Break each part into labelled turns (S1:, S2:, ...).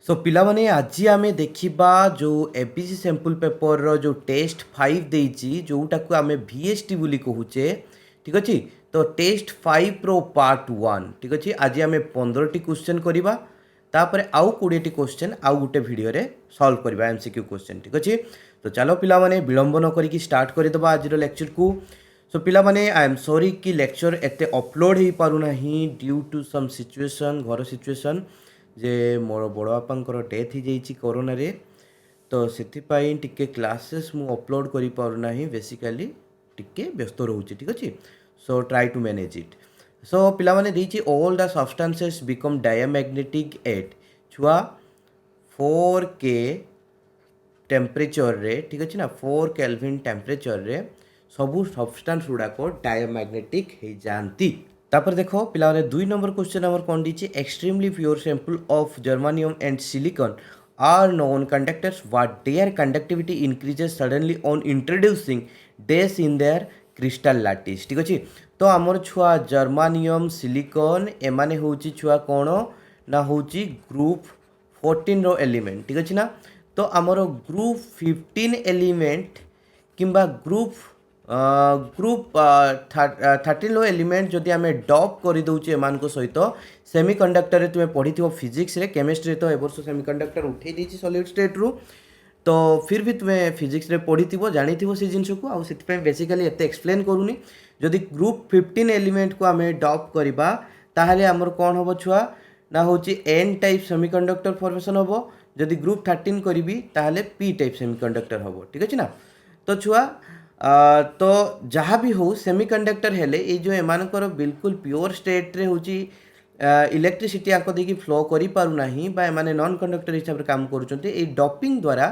S1: सो पिलामाने आज आमे देखिबा जो एबीसी सैंपल पेपर रो जो टेस्ट 5 देइची जोटा को आमे VST बोली कहूचे। ठीक अछि। तो टेस्ट 5 रो पार्ट 1 ठीक अछि। आज आमे 15 टी क्वेश्चन करिबा तापर आउ 20 टी क्वेश्चन आउ गुटे वीडियो रे सॉल्व करबा एमसीक्यू क्वेश्चन। ठीक अछि। तो चलो पिलामाने विलंब न करिकि स्टार्ट करि दबा आज रो लेक्चर को। सो पिलामाने आई एम सॉरी कि लेक्चर एते अपलोड हे पारु नाही ड्यू टू सम सिचुएशन घर सिचुएशन जे मोर बड़ बापांकर डेथ हो जाइए कोरोना रे। तो से टिके क्लासेस मु अपलोड करि पारु नाही बेसिकली टिके व्यस्त रोचे। ठीक अच्छे। So try to manage it. So पिला माने देइछि all the substances become diamagnetic at छुआ 4K टेम्परेचर रे। ठीक अच्छे ना 4 केल्विन टेम्परेचर रे सबू सब्सटेंस गुड़ाक डायमैग्नेटिक हो जाती। तापर देखो पिला दुई नंबर क्वेश्चन आमर कौन दी extremely pure sample of germanium and silicon are non conductors what their conductivity increases suddenly on introducing डेस इन देयर क्रिस्टल लैटिस। ठीक अच्छे। तो आमर छुआ जर्मानियम सिलिकॉन एमाने होची छुआ कौन ना होची ग्रुप 14 रो एलिमेंट। ठीक अच्छे ना। तो आमर ग्रुप 15 एलिमेंट किंबा ग्रुप ग्रुप 13 लो एलिमेंट जदि आम डप कर दौचे एम सहित सेमीकंडक्टर तुम्हें पढ़ी फिजिक्स रे केमिस्ट्री तो एवर्ष सेमीकंडक्टर उठे दी सॉलिड स्टेट रु। तो फिर भी तुम्हें फिजिक्स रे पढ़ी जानी से जिनस को आउ से बेसिकली एत एक्सप्लेन करूनी। जदि ग्रुप 15 एलिमेंट को आम डप करवा ताहले आमर कौन हम छुआ ना हूँ एन टाइप सेमीकंडक्टर फॉर्मेशन हम। जदि ग्रुप 13 करी ताहले पी टाइप सेमीकंडक्टर हम। ठीक अच्छे ना। तो छुआ तो जहाँ भी हो सेमीकंडक्टर हेले ये जो एमानकर बिल्कुल प्योर स्टेट रे होची इलेक्ट्रिसिटी आको देखिए फ्लो करि पारु नाही बा एमाने नॉन कंडक्टर हिसाब रे काम करूचंते ए डपिंग द्वारा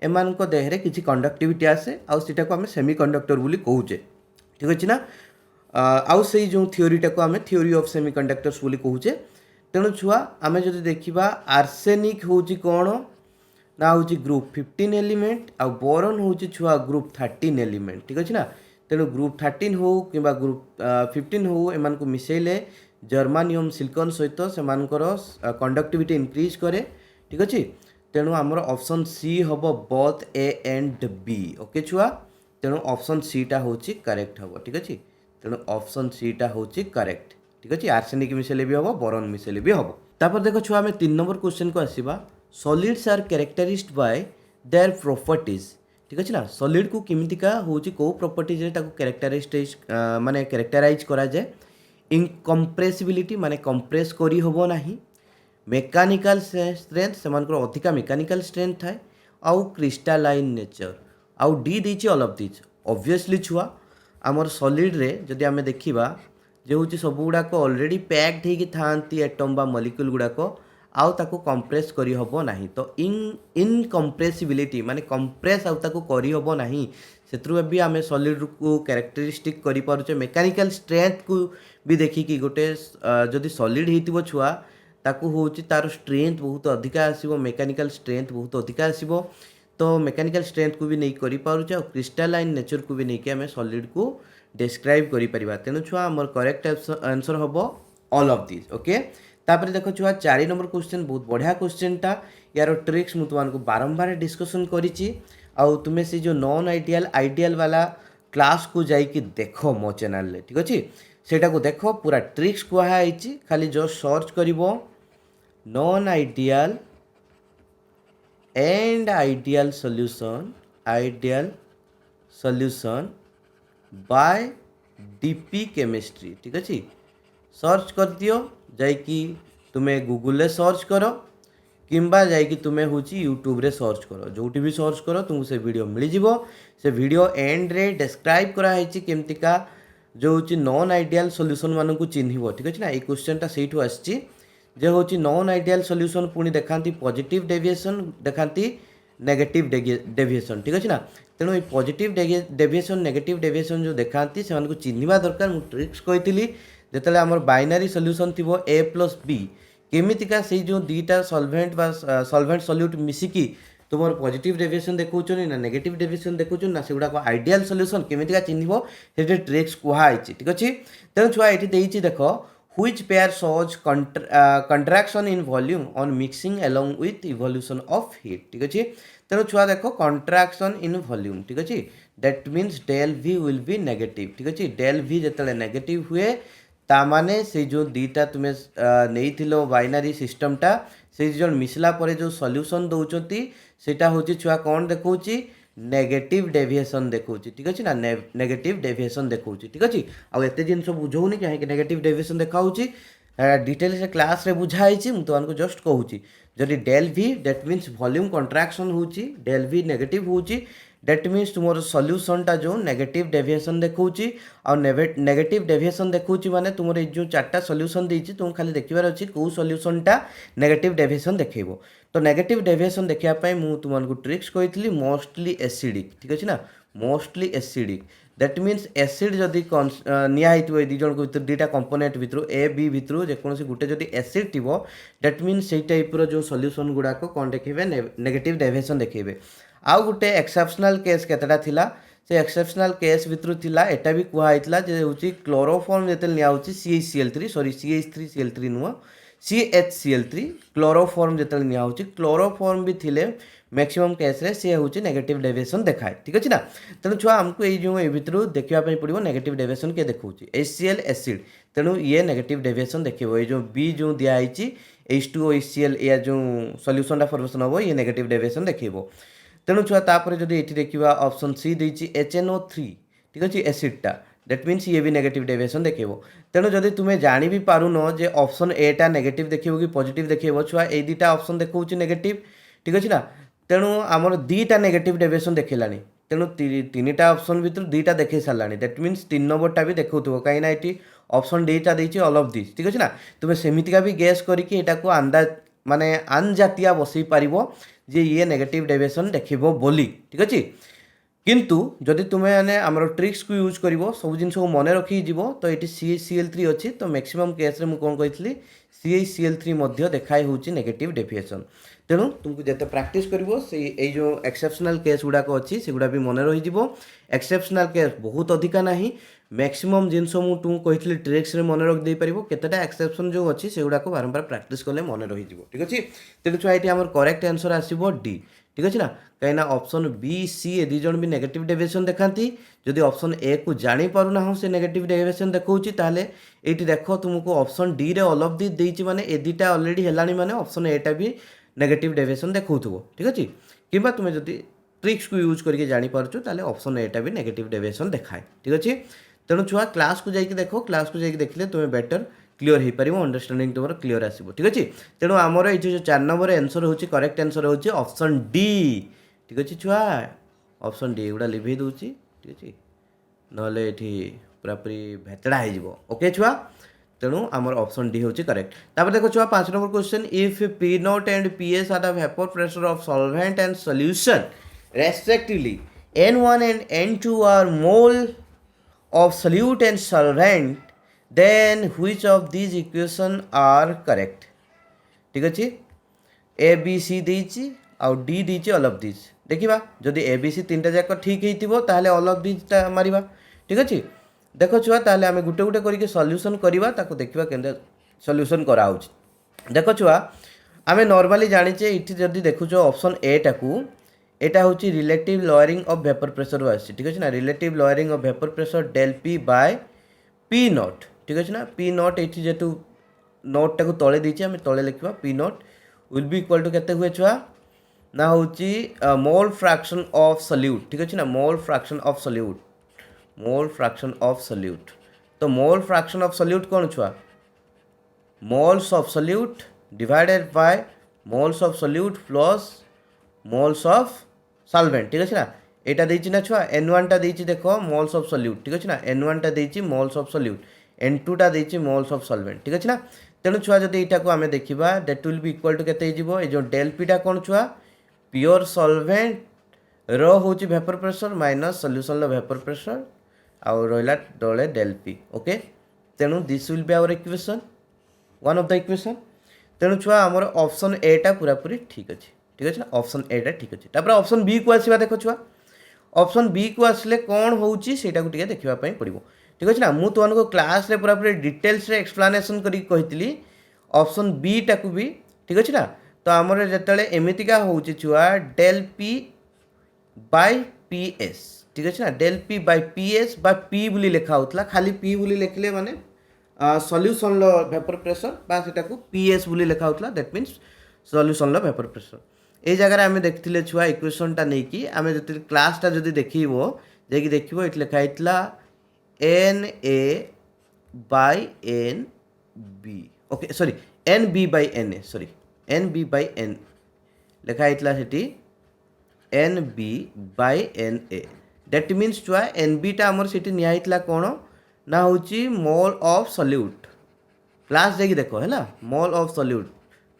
S1: एमानक देहरे किछि कंडक्टिविटी आसे आउ सेटा को हमें सेमीकंडक्टर बोली कहूचे। ठीक अछि ना। आउ सेई जो थ्योरीटा को हमें थ्योरी ऑफ सेमीकंडक्टर्स बोली कहूचे। तेणु छुआ आमे जदि देखिबा आर्सेनिक होची कोन ना हूँ ग्रुप 15 एलिमेंट आ बोरन हूँ छुआ ग्रुप 13 एलिमेंट। ठीक अच्छे ना। तेणु ग्रुप 13 हो कि ग्रुप 15 हो एम को मिसेले जर्मानियम सिलिकॉन सहित से कंडक्टिविटी इंक्रीज करे। ठीक अच्छे। तेणु आमर ऑप्शन सी हम both A and B. Okay छुआ। तेणु ऑप्शन सी टा हूँ करेक्ट हम। ठीक अच्छे। तेणु ऑप्शन सी टा हूँ करेक्ट। ठीक अच्छे। आर्सेनिक मिसेले भी हम बोरन मिसेले भी हम। तापर देखो छुआ आम 3 नंबर क्वेश्चन को आसीबा solids are characterized by their properties. ठीक अच्छे ना। सॉलिड को किमितिका होची को प्रॉपर्टीज रे ताको कैरेक्टरिस्टिक्स माने कैरेक्टराइज करा जाए। इनकम्प्रेसिबिलिटी माने कंप्रेस करी होबो नाही। मेकानिकल स्ट्रेंथ सेमानकर अधिका मेकानिकल स्ट्रेंथ थाए आउ क्रिस्टालाइन नेचर आउ डी देछि ऑल ऑफ दिस। ऑब्वियसली छुआ आमर सॉलिड रे जदि आमे देखिबा जे होची सब गुड़ाक ऑलरेडी पैक्ड हेकी थांती एटम बा मॉलिक्यूल गुड़ाक आउ ताको कंप्रेस करी होबो नाही। तो इनकम्प्रेसिबिलिटी माने कंप्रेस आउ ताको करी होबो नाही सेत्रु भी आमे सॉलिड को कैरेक्टरिस्टिक करि पारुचे। मेकानिकल स्ट्रेंथ को भी देखि कि गोटे जदि सॉलिड हेतिबो छुआ ताको होची तार स्ट्रेंथ बहुत अधिका आसीबो मेकानिकल स्ट्रेंथ बहुत अधिका आसीबो। तो मेकानिकल स्ट्रेंथ को भी नहीं करि पारुचे और क्रिस्टालाइन नेचर को भी नहीं कि आमे सॉलिड को डिस्क्राइब करि परिबा। तेनु छुआ हमर करेक्ट आंसर होबो ऑल ऑफ दिस। ओके। तापर देखो छुआ 4 नंबर क्वेश्चन बहुत बढ़िया क्वेश्चन टा यार ट्रिक्स मु तुमको बारंबार डिस्कशन करिछि आउ तुमे से जो नॉन आइडियल आइडियल वाला क्लास को जाइए देखो मो चैनल रे। ठीक अच्छे। सेटा को देखो पूरा ट्रिक्स कहुई खाली जो सर्च करिवो non ideal and ideal solution by DP chemistry. ठीक अच्छे। सर्च कर दियो जाइकी तुम्हें गूगल रे सर्च करो किंबा जाइकी तुम्हें हूँ यूट्यूब रे सर्च करो जोटी भी सर्च करो तुमको से वीडियो मिल जिवो। से वीडियो एंड रे डिस्क्राइब कराई केमतिका जो हूँ नॉन आइडियल सॉल्यूशन मान को चिन्ह। ठीक अच्छे ना। ये क्वेश्चनटा सेठू आसी जे हूँ नॉन आइडियल सॉल्यूशन पुणी देखाती पॉजिटिव डेविएशन देखाती नेगेटिव डेविएशन। ठीक अच्छे ना। तेणु ये पॉजिटिव डेविएशन नेगेटिव डेविएशन जो देखाती से चिन्हवा दरकार। मु ट्रिक्स कही जिते आम बाइनारी सॉल्यूशन थी ए प्लस बी केमितिका से जो दीटा सॉल्वेंट सॉल्वेंट सॉल्यूट मिसिकी तुम पॉजिटिव डेविएशन देखौछन ना नेगेटिव डेविएशन देखौछन ना से गुडा आइडियल सॉल्यूशन केमितिका चिन्हबो से ट्रिक्स कुहाई। ठीक अच्छे। तेणु छुआ ये देख which pair shows contraction in volume on mixing along with evolution of heat ठीक अच्छे तेणु छुआ देख contraction in volume ठीक अच्छे that means del v will be negative ठीक अच्छे del v जिते नेगेटिव हुए तामाने से जो दीटा तुम्हें नहीं बाइनारी सिस्टमटा से जो मिसला पर जो सॉल्यूशन दौरान सेटा हूँ छुआ कौन देखा नेगेटिव डेविएशन देखा ठीक अच्छे ना नेगेटिव डेविएशन देखा ठीक अच्छे आउ एत जिन बुझौनी कहीं नेगेटिव डेविएशन देखा डिटेल से क्लास रे बुझाई मुझे जस्ट कहूँ जदि डेल भी डेट मीन्स वॉल्यूम कंट्राक्शन हो डेल भी नेगेटिव हो डेट मीन्स तुम सॉल्यूशनटा जो नेगेटिव डेविएशन देखा आ नेगेटिव डेविएशन देखा माने तुम जो चार्टा सॉल्यूशन देती तुम खाली देखिबार अच्छी कौ सॉल्यूशनटा नेगेटिव डेविएशन देखो तो नेगेटिव डेविएशन देखापी मुझे तुमको ट्रिक्स कही मोस्टली एसिडिक ठीक अच्छे ना mostly acidic that means acid जदि निहाई दी जन भर दुटा कंपोनेंट भितर ए बी भितर जेकोसी गोटे जदि एसिड थी दैट मीन्स से टाइप्र जो सॉल्यूशन गुड़ाक कौन देखे नेगेटिव डेविएशन देखेबे आउ गोटे एक्सेप्शनल केस केतेटा थिला से एक्सेप्शनल केस भितर थिला एटा भी कहला जे होची क्लोरोफॉर्म जेते नियाउची CH3 सॉरी CH3Cl3 नुह CHCl3 क्लोरोफॉर्म जेते नियाउची क्लोरोफॉर्म भी थिले मैक्सिमम केस रे से होची नेगेटिव डेविएशन देखाए ठीक अछि ना तेणु छुआ हमको ये जो ए भितर देखिया पई पड़िबो नेगेटिव डेविएशन के देखौची HCl एसिड तेणु ये नेगेटिव डेविएशन देखिबो ये जो बी जो दिया आइची H2O HCl या जो सॉल्यूशन टा फॉर्मेशन होबो ये नेगेटिव डेविएशन देखिबो तेणु छुआ तापर जदि एठी देखिबा ऑप्शन सी देछि HNO3 ठीक अछि एसिडटा दैट मीन्स ये भी नेगेटिव डेविएशन देखिबो तेणु जदि तुमे जानि भी पारुन जे ऑप्शन ए टा नेगेटिव देखिबो कि पॉजिटिव देखिबो छुआ ए दुटा ऑप्शन देखौछि नेगेटिव ठीक अछि ना तेणु आमर दुटा नेगेटिव डेविएशन देखिलानी तेणु तीनटा ऑप्शन भितर दुटा देखै सारलानी दैट मीन्स 3 नंबरटा भी देखौथबो काई ना एठी ऑप्शन डी टा देछि ऑल ऑफ दिस ठीक अछि ना तुमे सेमितिका भी गेस करिकि एटा को अंदाज माने अनजातिया बसई पारिबो जे ये नेगेटिव डेविएशन देखिबो बोली ठीक अछि किंतु जदि तुमे माने हमर ट्रिक्स को यूज करिवो सब जिंस को मने रखि जीवो तो एटी CHCl3 अछि तो मैक्सिमम केस रे मु कोन कहितली CHCl3 मध्ये देखाई होछि नेगेटिव डेविएशन तेणु तुमको जिते प्रैक्टिस करिवो से ए जो एक्सेप्शनल केस गुड़ाक अच्छी से गुड़ा भी मन रही एक्सेप्शनल केस बहुत अधिका नहीं मैक्सिमम जिनस मुझे तुमको कही ट्रिक्स मन रखी पार केतेटा एक्सेप्शन जो अच्छी से गुड़ाक बारंबार प्रैक्टिस कले मन रही ठीक अच्छे तेणु छुआ ये आम करेक्ट आंसर आसो डी ठीक अच्छे ना कहीं ऑप्शन बी सी ए दिजन भी नेगेटिव डेविएशन देखाती जदि ऑप्शन ए को जानी पारुना से नेगेटिव डेविएशन देखौछि ताले एटी देखो तुमको ऑप्शन डी रे ऑल ऑफ दी देछि माने ए दुटा ऑलरेडी हेलानी माने ऑप्शन एटा भी नेगेटिव डेविएशन देखौथबो ठीक अछि किबा तुमे जदि ट्रिक्स को यूज करके जानी पारछु ताले ऑप्शन एटा भी नेगेटिव डेविएशन देखाए ठीक अछि तेणु छुआ क्लास को जाइए देखो क्लास को जाइए देखले तुम्हें बेटर क्लियर हो पार अंडरस्टैंडिंग तुम क्लियर आसो ठीक अच्छे तेणु आमर ये जो 4 नंबर आंसर होची करेक्ट आंसर होची ऑप्शन डी ठीक अच्छे छुआ ऑप्शन डी गुड़ा लिभे दूची ठीक अच्छे नले पूरापूरी भेतड़ा हो ओके छुआ तेणु आमर ऑप्शन डी होची करेक्ट तापर देखो छुआ 5 number question if P0 and PS are the vapour pressure of solvent and solution respectively N1 and N2 are mole of solute and solvent then which of these equation are correct ठीक अच्छे A B C देछि आउ D देछि all of this देखिबा जदि A B C तीनटा जाक ठीक हेतिबो ताले ऑल ऑफ दिस ता मारिबा ठीक अच्छे देखो छुआ ताले आमे गुटे गुटे करके सॉल्यूशन करिबा ताको देखिबा केंदे सॉल्यूशन करा होछि देखो छुआ आमे नॉर्मली जानिचे इठी जदि देखुछो ऑप्शन ए टाकू एटा होची relative lowering of vapour pressure आछि ठीक अछि ना relative lowering of vapour pressure del P by P not ठीक अछि ना पी नॉट एठी जेतु नोट टाकू तळे दिछि आमे तळे लिखबा P not will be equal to केते हुए छुआ ना होची मोल फ्रैक्शन ऑफ सॉल्यूट ठीक अछि ना mole fraction of solute mole fraction of solute तो मोल फ्रैक्शन ऑफ सॉल्यूट कोन छुआ moles of solute divided by moles of solute plus moles of solvent ठीक अछि ना एटा देछि ना छुआ N1 टा देछि देखो मोल्स ऑफ सॉल्यूट ठीक अछि ना N1 टा देछि मोल्स ऑफ सॉल्यूट N2 टा देछि मोल्स ऑफ सॉल्वेंट ठीक अछि ना तेणु छुआ जदि एटा को आमे देखिबा that will be equal to केते हिजिबो ए जो डेल पी टा कोन छुआ प्योर सॉल्वेंट रो होछि वेपर प्रेशर माइनस सॉल्यूशन लो वेपर प्रेशर आ रोइला डले डेल पी ओके तेणु this will be our equation one of the equation तेणु छुआ हमर ऑप्शन ए टा पूरा पूरी ठीक अछि ठीक अछि ना ऑप्शन ए टा ठीक अछि तापर ऑप्शन बी को आसीबा देखो छुआ ऑप्शन बी को आसले कोन होउची सेटा को टिके देखिबा पई पड़िबो ठीक अच्छे ना मुझे तुमको क्लास रे पूरा पूरी डिटेल्स रे एक्सप्लानेसन करी ऑप्शन बी टाकू भी ठीक अच्छे ना तो आमर जिते एमतीका हूँ छुआ del P by P S ठीक अच्छे ना del P by P S बा पी बोली लिखा होता खाली पी बोली लिखले माने सल्यूशन वेपर प्रेशर बा सेटा को पी एस बोली लिखा होता that means solution vapour pressure ये जगह आम देखते छुआ इक्वेशनटा नहीं कि आम जो क्लासटा जो देखो जाकि देख ये लिखाई N A by N B okay sorry N B by N A sorry N B by N लिखाई से N B by N A that means छुआ एन बी टा आमर से निया कौन ना हूँ मोल ऑफ सल्यूट क्लास जाकि देख है मोल ऑफ सल्यूट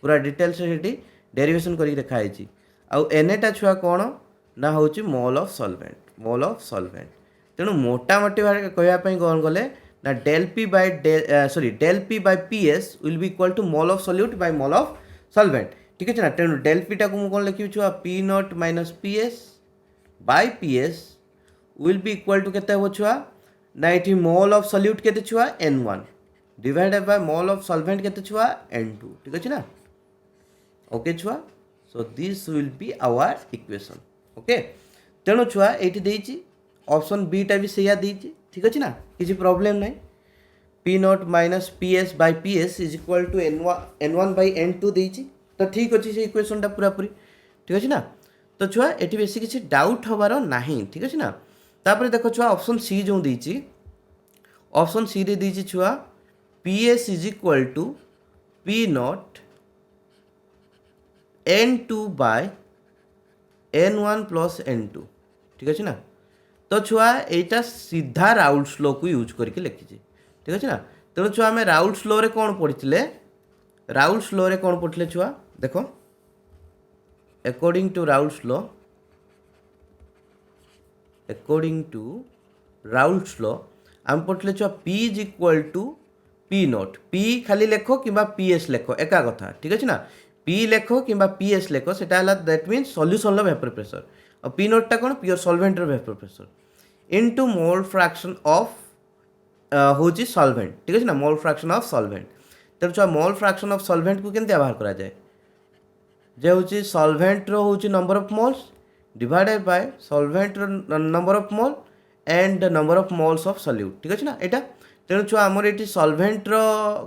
S1: पूरा डिटेल्स से डेरिवेशन करके देखाई आउ एन एटा छुआ कौन ना हूँ मोल ऑफ सॉल्वेंट तेणु मोटामोटी कहवाई कौन गले ना del P by del P by P S will be equal to mole of solute by mole of solvent ठीक है ना तेणु डेल पी टाक कौन लिखी छुआ P not minus P S by P S will be equal to केते हो छुआ ना ये मोल ऑफ सल्यूट केते छुआ n1 divided by mole of solvent केते छुआ n2 ठीक अच्छे ना ओके छुआ so this will be our equation okay तेणु छुआ ये ऑप्शन बी टा भी सैया ठीक अच्छे ना किसी प्रॉब्लम नहीं P not minus P S by P S is equal to n1 by n2 देती तो ठीक अच्छे से इक्वेशनटा पूरा पूरी ठीक अच्छे ना तो छुआ ये बेसी किसी डाउट हबार नहीं ठीक अच्छे ना तापर देखो छुआ ऑप्शन सी जो देती ऑप्शन सी रे देती छुआ P S is equal to P not n2 by n1 plus n2 ठीक अच्छे ना तो छुआ यहाँ सीधा राउल्स लॉ को यूज करके लिखी ठीक अच्छे ना तेणु छुआ आम राउल्स लॉ रे कौन पढ़ी राउल्स लॉ रे कौन पढ़े छुआ देख अकॉर्डिंग टू राउल्स लॉ आम पढ़ले छुआ P is equal to P not P खाली लेख कि पी एस लेख एका कथा ठीक अच्छे ना पी लेख कि पी एस लेख say that means solution vapour pressure और पी नॉट कौन pure solvent vapour pressure into mole fraction of हूँ सॉल्वेंट ठीक अच्छे ना मोल फ्रैक्शन ऑफ सॉल्वेंट तेणु छुआ मोल फ्रैक्शन ऑफ सॉल्वेंट को केमती बाहर करा जाए जे हूँ सॉल्वेंट रो हूँ number of moles divided by solvent रो number of mole and number of moles of solute ठीक अच्छे ना यहाँ तेणु छुआ आमर ये सॉल्वेंट रो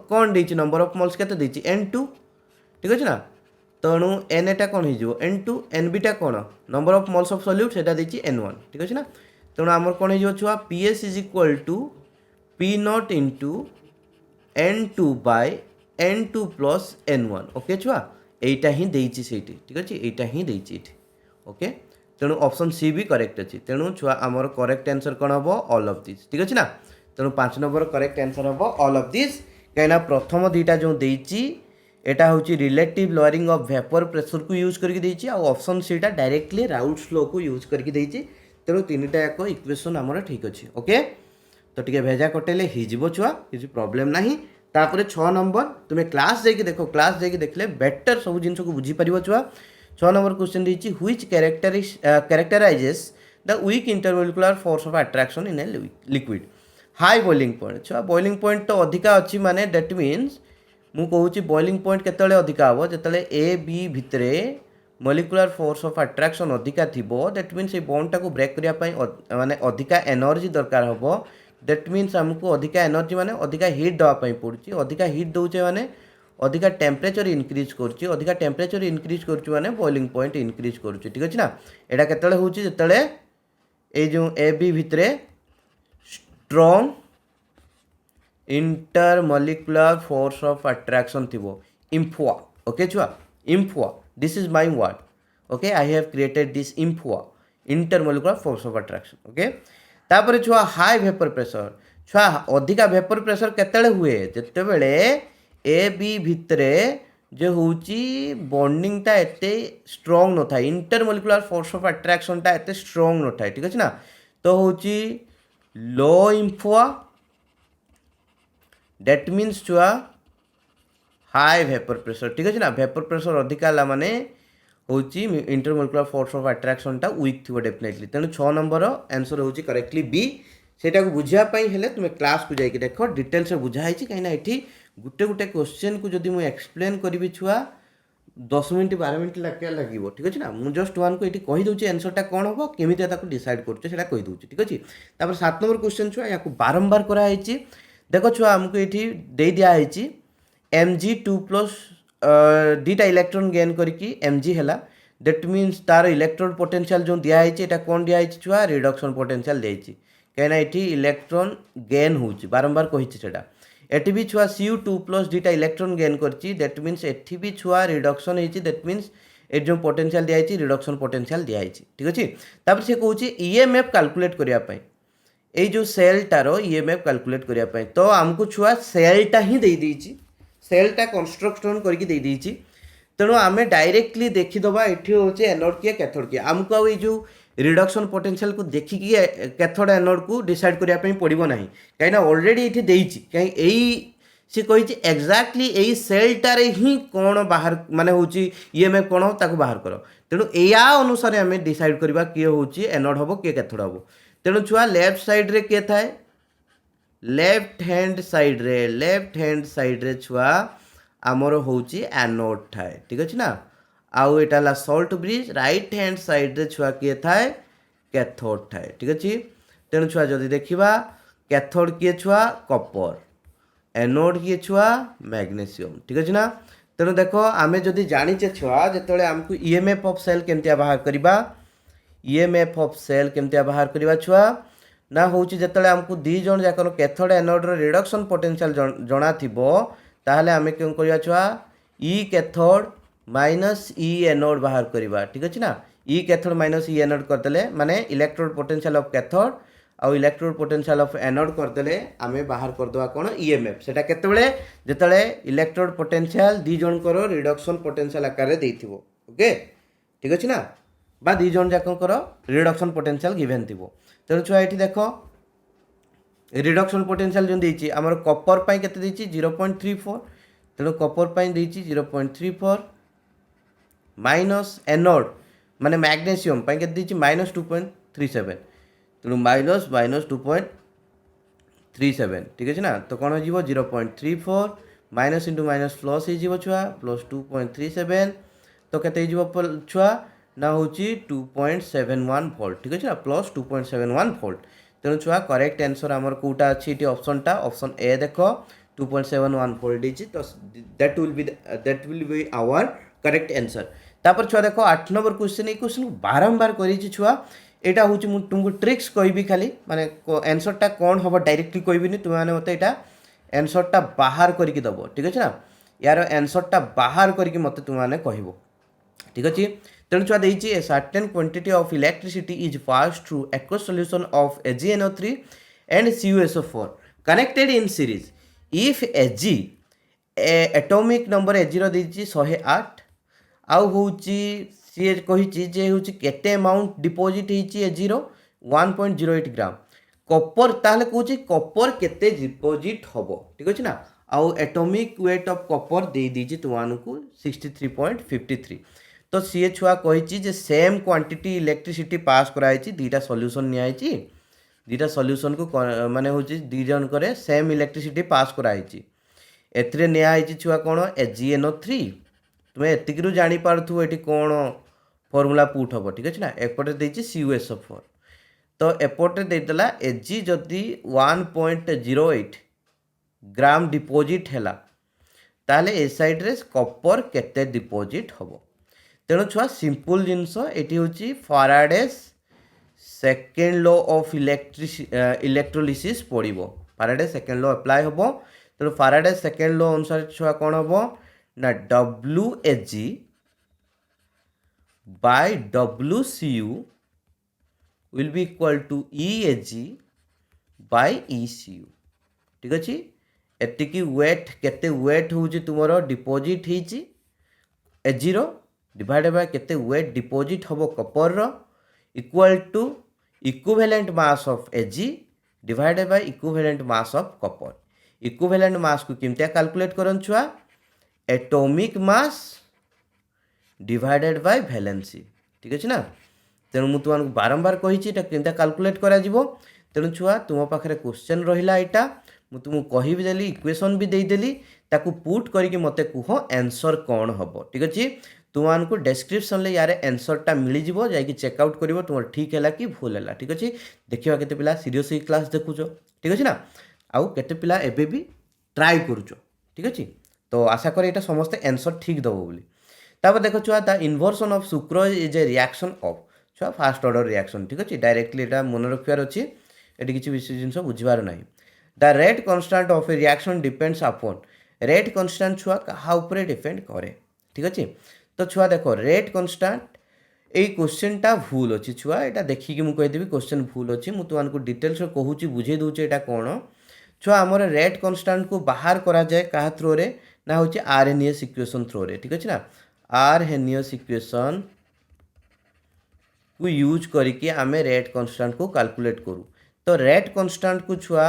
S1: कौन देती नंबर ऑफ मोल्स केते देती n2 ठीक अच्छे ना तेणु एन एटा कौन हो n2 एन बीटा कौन number of moles of solute से देती n1 ठीक अच्छे ना तेणु आमर कौन हो छुआ P S is equal to P not into n2 by n2 plus n1 okay छुआ यहीटा ही देती से ठीक अच्छे यहीटा ही देती ओके तेणु ऑप्शन सी भी करेक्ट अच्छी तेणु छुआ आमर करेक्ट आंसर कौन हम ऑल ऑफ दिस ठीक अच्छे ना तेणु 5 नंबर करेक्ट आंसर हम ऑल ऑफ दिस कहीं प्रथम दुईटा जो देती एटा हूँ relative lowering of vapour pressure को यूज करके ऑप्शन सीटा डायरेक्टली राउल्स लॉ को यूज करके तेणु तीन टा एक इक्वेशन आमर ठीक अच्छे ओके तो टी भेजा कटेले हो छुआ किसी प्रॉब्लम नहीं तापर 6 नंबर तुम्हें क्लास जाकि देख क्लास जाकि देखले बेटर सब जिन को बुझीपार छुआ 6 नंबर क्वेश्चन रही which characterises the weak intermolecular force of attraction in a liquid high boiling point छुआ बॉइलिंग पॉइंट तो अधिका अच्छी माने दैट मीन्स मु कहूँ बॉइलिंग पॉइंट केतले अधिका हम जो ए बी भितर मोलिकुलर फोर्स ऑफ अट्रैक्शन अधिका थी दैट मीन्स ये बॉन्ड टाको ब्रेक करने माने अधिका एनर्जी दरकार हम दैट मीन्स आमको अधिका एनर्जी माने अधिका हिट देवाई पड़ुची अधिका हिट दौचे माने अधिका टेम्परेचर इनक्रीज करुच्ची अधिका टेम्परेचर इनक्रीज करुच्ची माने बॉइलिंग पॉइंट इनक्रीज करुच्ची ठीक अच्छे ना यहाँ केतले होची जेतले ए जो ए बी भितर strong intermolecular force of attraction थी इम्फुआ ओके छुआ इम्फुआ this is my word okay I have created this इम्फुआ intermolecular force of attraction okay तापर छुआ हाई वेपर प्रेशर छुआ अधिका वेपर प्रेशर केतले हुए जिते बेले ए बी भितर जो हूँ बॉन्डिंगटा एते स्ट्रॉन्ग न था इंटरमोलिकुलर फोर्स ऑफ अट्रैक्शन टा एते स्ट्रॉन्ग न था ठीक अच्छे ना तो हूँ लो इम्फुआ दैट मीन्स छुआ हाई वेपर प्रेशर ठीक अच्छे ना वेपर प्रेशर अधिका माने हूँ इंटरमोलिकुलर फोर्स ऑफ अट्रैक्शन टा वीक थी डेफिनेटली तेणु 6 नंबर आंसर हूँ करेक्टली बी सेटा को बुझापी हेले तुम क्लास को जाइए देख डिटेल्स बुझाई कहीं ये गोटे गोटे क्वेश्चन को जब मुझे एक्सप्लेन करी छुआ 10 मिनट 12 मिनट लगे ठीक अच्छे ना मुझे जस्ट वन को ये कहीदे आंसरटा कौन हम केमी डिसाइड करा कहीदे ठीक अच्छे। तापर 7 नंबर क्वेश्चन छुआ या बारंबार कराई देख छुआ आमको ये दे दिखाई Mg2+ दीटा इलेक्ट्रॉन गेन करके Mg है दैट मीन्स तार इलेक्ट्रोड पोटेंशियल जो दिखाई है कौन दिखाई छुआ रिडक्शन पोटेंशियल देती कहीं ये इलेक्ट्रॉन गेन हो बारंबार कही एटी भी छुआ Cu2+ दीटा इलेक्ट्रॉन गेन करची दैट मीन्स एटी भी छुआ रिडक्शन होती दैट मीन्स ए जो पोटेंशियल दिखाई रिडक्शन पोटेंशियल दिखाई ठीक अच्छे। तापर से कौन EMF कैलकुलेट करने ये जो सेलटार EMF कैलकुलेट करने तो आमको छुआ सेलटा ही दे देती सेलटा कंस्ट्रक्शन करके तेणु आम डायरेक्टली देखीदबा ये हूँ एनोड किए कैथोड किए आमको आ जो रिडक्शन पोटेंशियल को देखिकी कैथोड एनोड को डिसाइड करने पड़ो ना कहीं ऑलरेडी ये देती कहीं सी कही एक्जाक्टली यही सेलटार ही कौन बाहर माने हूँ EMF कौन हो ताको बाहर कर तेणु या अनुसार आम डिसाइड करवा किए हूँ एनोड हम किए कैथोड हम तेणु छुआ लेफ्ट साइड रे किए थाए लेफ्ट हैंड साइड रे छुआ आमर हूँ एनोड थाए ठीक अच्छे ना आउ एटा salt bridge right hand side रे छुआ किए थाए कैथोड थाए ठीक अच्छे। तेणु छुआ जदि देखा कैथोड किए छुआ कॉपर एनोड किए छुआ मैग्नेशियम ठीक अच्छे ना। तेणु देख आम जदि जानीचे छुआ जो आमको EMF ऑफ सेल केमतिया बाहर करवा EMF ऑफ सेल केमतिया बाहर करवा छुआ ना हूँ जो आमको दी जन जाक कैथोड एनोड रिडक्शन पोटेंशियल जना थो ताहले आम क्यों करवा छुआ E cathode minus E anode बाहर करवा ठीक अच्छे ना E cathode minus E anode करदे माने इलेक्ट्रोड पोटेंशियल ऑफ कैथोड आउ इलेक्ट्रोड पोटेंशियल ऑफ एनोड करदे आम बाहर करदे कौन EMF सेटा केतेबेले जेतेबेले इलेक्ट्रोड पोटेंशियल दी जनकर रिडक्शन पोटेंशियल आकार रे देथिबो ओके ठीक अच्छे ना बा दी जन जाकर रिडक्शन पोटेंशियल गिवेन थी। तेणु छुआ ये देख रिडक्शन पोटेंशियल जो देती आमर कॉपर पाई केते देती 0.34 तेणु कॉपर पाई देती 0.34 माइनस एनोड माने मैग्नेशियम पाई केते देती -2.37 तेणु माइनस -2.37 ठीक है ना तो कौन हो 0.34 माइनस इंटू माइनस प्लस हो छुआ +2.37 तो केते छुआ ना हूँ 2.71 वोल्ट ठीक अच्छे ना +2.71 वोल्ट तेणु छुआ करेक्ट आंसर आमर कौटा अच्छी ऑप्शनटा ऑप्शन ए देख 2.71 वोल्ट तो that will be our correct answer. तापर छुआ देख 8 नंबर क्वेश्चन ये क्वेश्चन बारंबार करी छुआ यहाँ हूँ तुमको ट्रिक्स कहि खाली माने आंसरटा कौन हम डायरेक्टली कहबी तुम्हें मत यहाँ आंसरटा बाहर करके दब ठीक अच्छे ना यार आंसरटा बाहर करके मत तुम्हें कह ठीक अच्छे। तेणु छुआ देती a certain quantity of electricity is pass through aqueous solution of AgNO3 and CuSO4 connected in series if Ag atomic number Ag रो देती 108 आउ हूँ सी कही हूँ केते अमाउंट डिपोजिट होती Ag रो 1.08 ग्राम कॉपर ताहले कहूँ कॉपर केते डिपोजिट हम ठीक अच्छे ना आउ एटॉमिक वेट ऑफ कॉपर दे दीजिए तुमको 63.53 तो सी छुआ कही सेम क्वांटिटी इलेक्ट्रिसिटी पास कराई दीटा सॉल्यूशन नियाई दीटा सॉल्यूशन को माने हूँ दी जन करे सेम इलेक्ट्रिसिटी पास कराई एथिरे नियाई छुआ कौन AgNO3 तुम्हें एतिकरू जानी पार्थु ये कौन फॉर्मूला पुट हम ठीक अच्छे ना एपटे देती CuSO4 तो एपटे देदेला Ag जदि 1.08 ग्राम डिपोजिट है ताहले ए साइड रे कॉपर केते डिपोजिट हम तेणु छुआ सिंपल जिनस ये हूँ फाराडेस सेकेंड लॉ ऑफ इलेक्ट्रोलिसिस पड़ो फाराडेस सेकेंड लॉ अप्लाई हम तेणु फाराडेस सेकेंड लॉ अनुसार छुआ कौन हम ना WAg by WCu will be equal to EAg by ECU ठीक अच्छे। एतिकी वेट केते वेट हूँ तुमर डिपोजिट होती Ag रो डिवाइड बाय केते वेट डिपोजिट हम कॉपर रो equal to equivalent mass of Ag divide by equivalent mass of copper equivalent mass को केमतिया कैलकुलेट करन छुआ atomic mass divided by valency ठीक अच्छे ना तेणु मुझे तुमको बारंबार कही कैलकुलेट करा तेणु छुआ तुम पाखे क्वेश्चन रहा यहाँ मुझे तुमको कह भी देली इक्वेशन भी देदेली ताकू पुट करके मत कह आंसर कौन हम ठीक अच्छे तुमको डेस्क्रिप्शन में यार आंसरटा मिल जा चेकआउट कर तुम ठीक है कि भूल है ठीक अच्छे देखा केते पिला सीरियसली क्लास देखुच ठीक अच्छे ना आउ केते पिला एबे भी ट्राई करुच ठीक अच्छे तो आशा करें यहाँ समस्ते आंसर ठीक दब बोली तापर देख छुआ the inversion of sucrose is a reaction of छुआ फास्ट ऑर्डर रिएक्शन ठीक अच्छे डायरेक्टली यहाँ मन रखार अच्छी ये किसी विशेष जिन बुझार ना the rate constant of A reaction depends upon rate constant छुआ क्या डिपेंड करे ठीक अच्छे तो छुआ देख रेट कन्स्टांट यही क्वेश्चनटा भूल अच्छी छुआ यहाँ देखिए मुझे कहीदेवी क्वेश्चन भूल अच्छी मुझे तुमको डिटेल्स कहूँ बुझे दूचे यहाँ कौन छुआ आमर रेट कन्स्टांट को बाहर करा जाए क्या थ्रो रे ना हूँ आरएनएस इक्वेशन थ्रो रे ठीक अच्छे ना आरएनएस इक्वेशन को यूज करके आम रेट कन्स्टांट को कैलकुलेट करूँ तो रेट कन्स्टांट को छुआ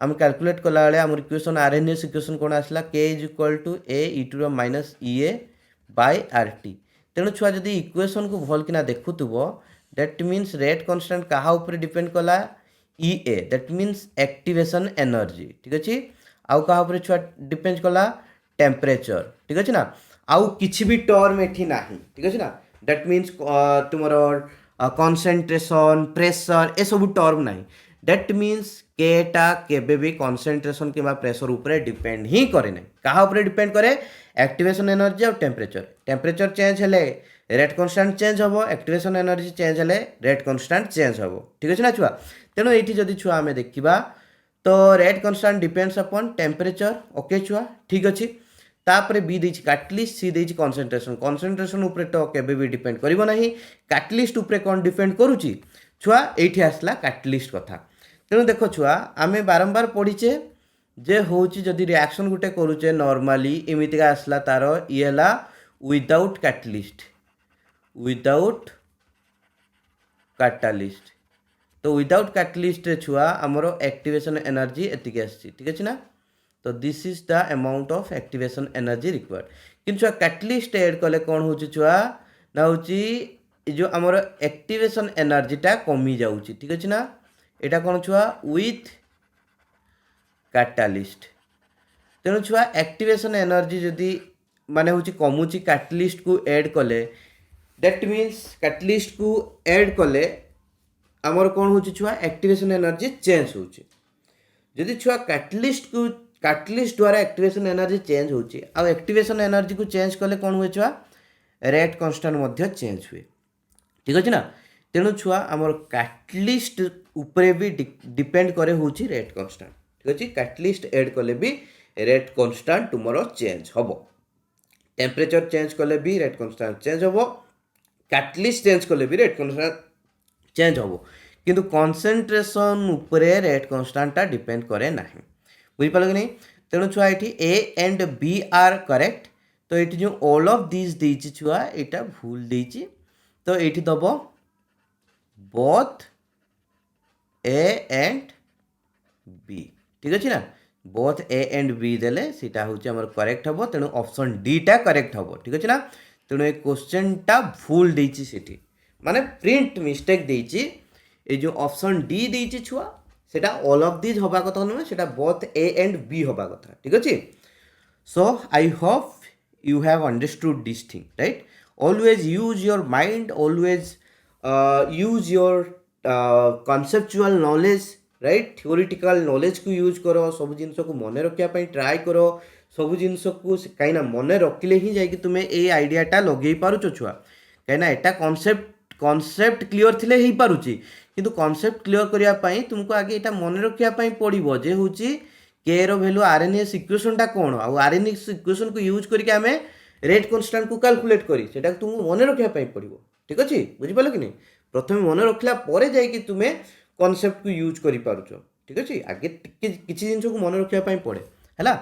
S1: आम कैलकुलेट कला बेले आम इक्वेशन आरएनएस इक्वेशन कौन आसला के is equal to A e to minus A by R T तेणु छुआ जदि इक्वेशन को भल किना देखुथुब दैट मीन्स रेट कन्स्टांट क्या ऊपर डिपेंड कला E A that means activation energy ठीक अच्छे आउ क्या ऊपर छुआ डिपेंड कला टेम्परेचर ठीक अच्छे ना आउ किछि भी टर्म एठी नाही ठीक अच्छे ना दैट मीन्स तुमर कॉन्सेंट्रेशन प्रेशर ए सब टर्म नाही दैट मीन्स केटा केबे भी कॉन्सेंट्रेशन किंवा प्रेशर ऊपर डिपेंड ही करे ना क्या ऊपर डिपेंड करे एक्टिवेशन एनर्जी और टेम्परेचर चेंज हेले रेट कन्स्टांट चेंज हम एक्टिवेशन एनर्जी चेंज हेले रेट कन्स्टांट चेंज हम ठीक अच्छे ना छुआ तेणु ये जदि छुआ आम देखा तो rate constant depends upon temperature okay छुआ ठीक अच्छे तापर बी देछि कैटलिस्ट सी देछि कंसंट्रेशन ऊपर तो केबे भी डिपेंड करिवो नाही कैटलिस्ट ऊपर कौन डिपेंड करूची छुआ एठी आसला कैटलिस्ट कथा तेणु देख छुआ आमे बारंबार पढ़ीचे जे होची जदि रिएक्शन गुटे करूचे नॉर्मली एमितिका आसला तार ये हला विदाउट कैटलिस्ट तो विदाउट कैटलिस्ट छुआ आमर एक्टिवेशन एनर्जी एतिक आसी ठीक अच्छे ना तो this is the amount of activation energy required कि छुआ कैटलिस्ट ऐड कले कौन हो छुआ ना हूँ जो आमर एक्टिवेशन एनर्जीटा कमी जाऊँगी ठीक अच्छे ना यहाँ कौन छुआ विथ कैटालिस्ट तेणु छुआ एक्टिवेशन एनर्जी जदि माने हूँ कमुची कैटलिस्ट को ऐड कले दैट मीन्स कैटलिस्ट को ऐड कले आमर कौन हो छुआ एक्टिवेशन एनर्जी चेंज हो जदि छुआ कैटलिस्ट द्वारा एक्टिवेशन एनर्जी चेंज होची आ एक्टिवेशन एनर्जी को चेंज कले कौन हुए छुआ रेट कन्स्टांट मध्य चेंज हुए ठीक अच्छे ना तेणु छुआ आमर कैटलिस्ट उपरे भी डिपेंड करे होची रेट कन्स्टांट ठीक अच्छे कैटलिस्ट ऐड कले भी रेट कन्स्टांट तुमर चेंज हम टेम्परेचर चेंज कले भी रेट कन्स्टांट चेंज हम कैटलिस्ट चेंज कले भी रेट कन्स्टांट चेंज हम किंतु कॉन्सेंट्रेशन उपरे रेट कन्स्टांटा डिपेंड करे नाही बुझिपाल कि नहीं तेणु छुआ ये A and B are correct तो ये जो ऑल ऑफ दिस देछि छुआ यहाँ भूल देछि तो ये दब बोथ ए एंड बी ठीक अच्छे ना बोथ ए एंड बी देले सीटा हूँ आम करेक्ट हम तेणु ऑप्शन डी टा करेक्ट हम ठीक अच्छे ना तेणु ये क्वेश्चन टा भूल देछि सेठी माने प्रिंट मिस्टेक देछि ये जो ऑप्शन डी देछि छुआ सेटा ऑल ऑफ दिस हवा कथा नुहे सेटा बोथ ए एंड बी हवा कथा ठीक अच्छे so I hope you have understood this thing right always use your mind always use your conceptual knowledge right theoretical knowledge को यूज करो सब जिन को मन रखापी ट्राए करो सब जिन को कहीं मन रखिले ही जाकि तुम्हें ये आइडियाटा लगे पारुच छुआ कहीं यहाँ कॉन्सेप्ट क्लियर थिले ही पारुची किंतु कॉन्सेप्ट क्लियर करने तुमको आगे यहाँ मन रखापी पड़ो जे हूँ के रो वैल्यू आरएनएस इक्वेशनटा कौन आउ आरएनएस इक्वेशन को यूज करके आम रेट कन्स्टांट को कैलकुलेट करी सेटा तुमको मन रखापी पड़ो ठीक अच्छे बुझिपाल कि नहीं प्रथम मन रखला परे जाकि तुम्हें कॉन्सेप्ट को यूज कर पारुछ ठीक अच्छे आगे किसी जिन को मन रखापी पड़े है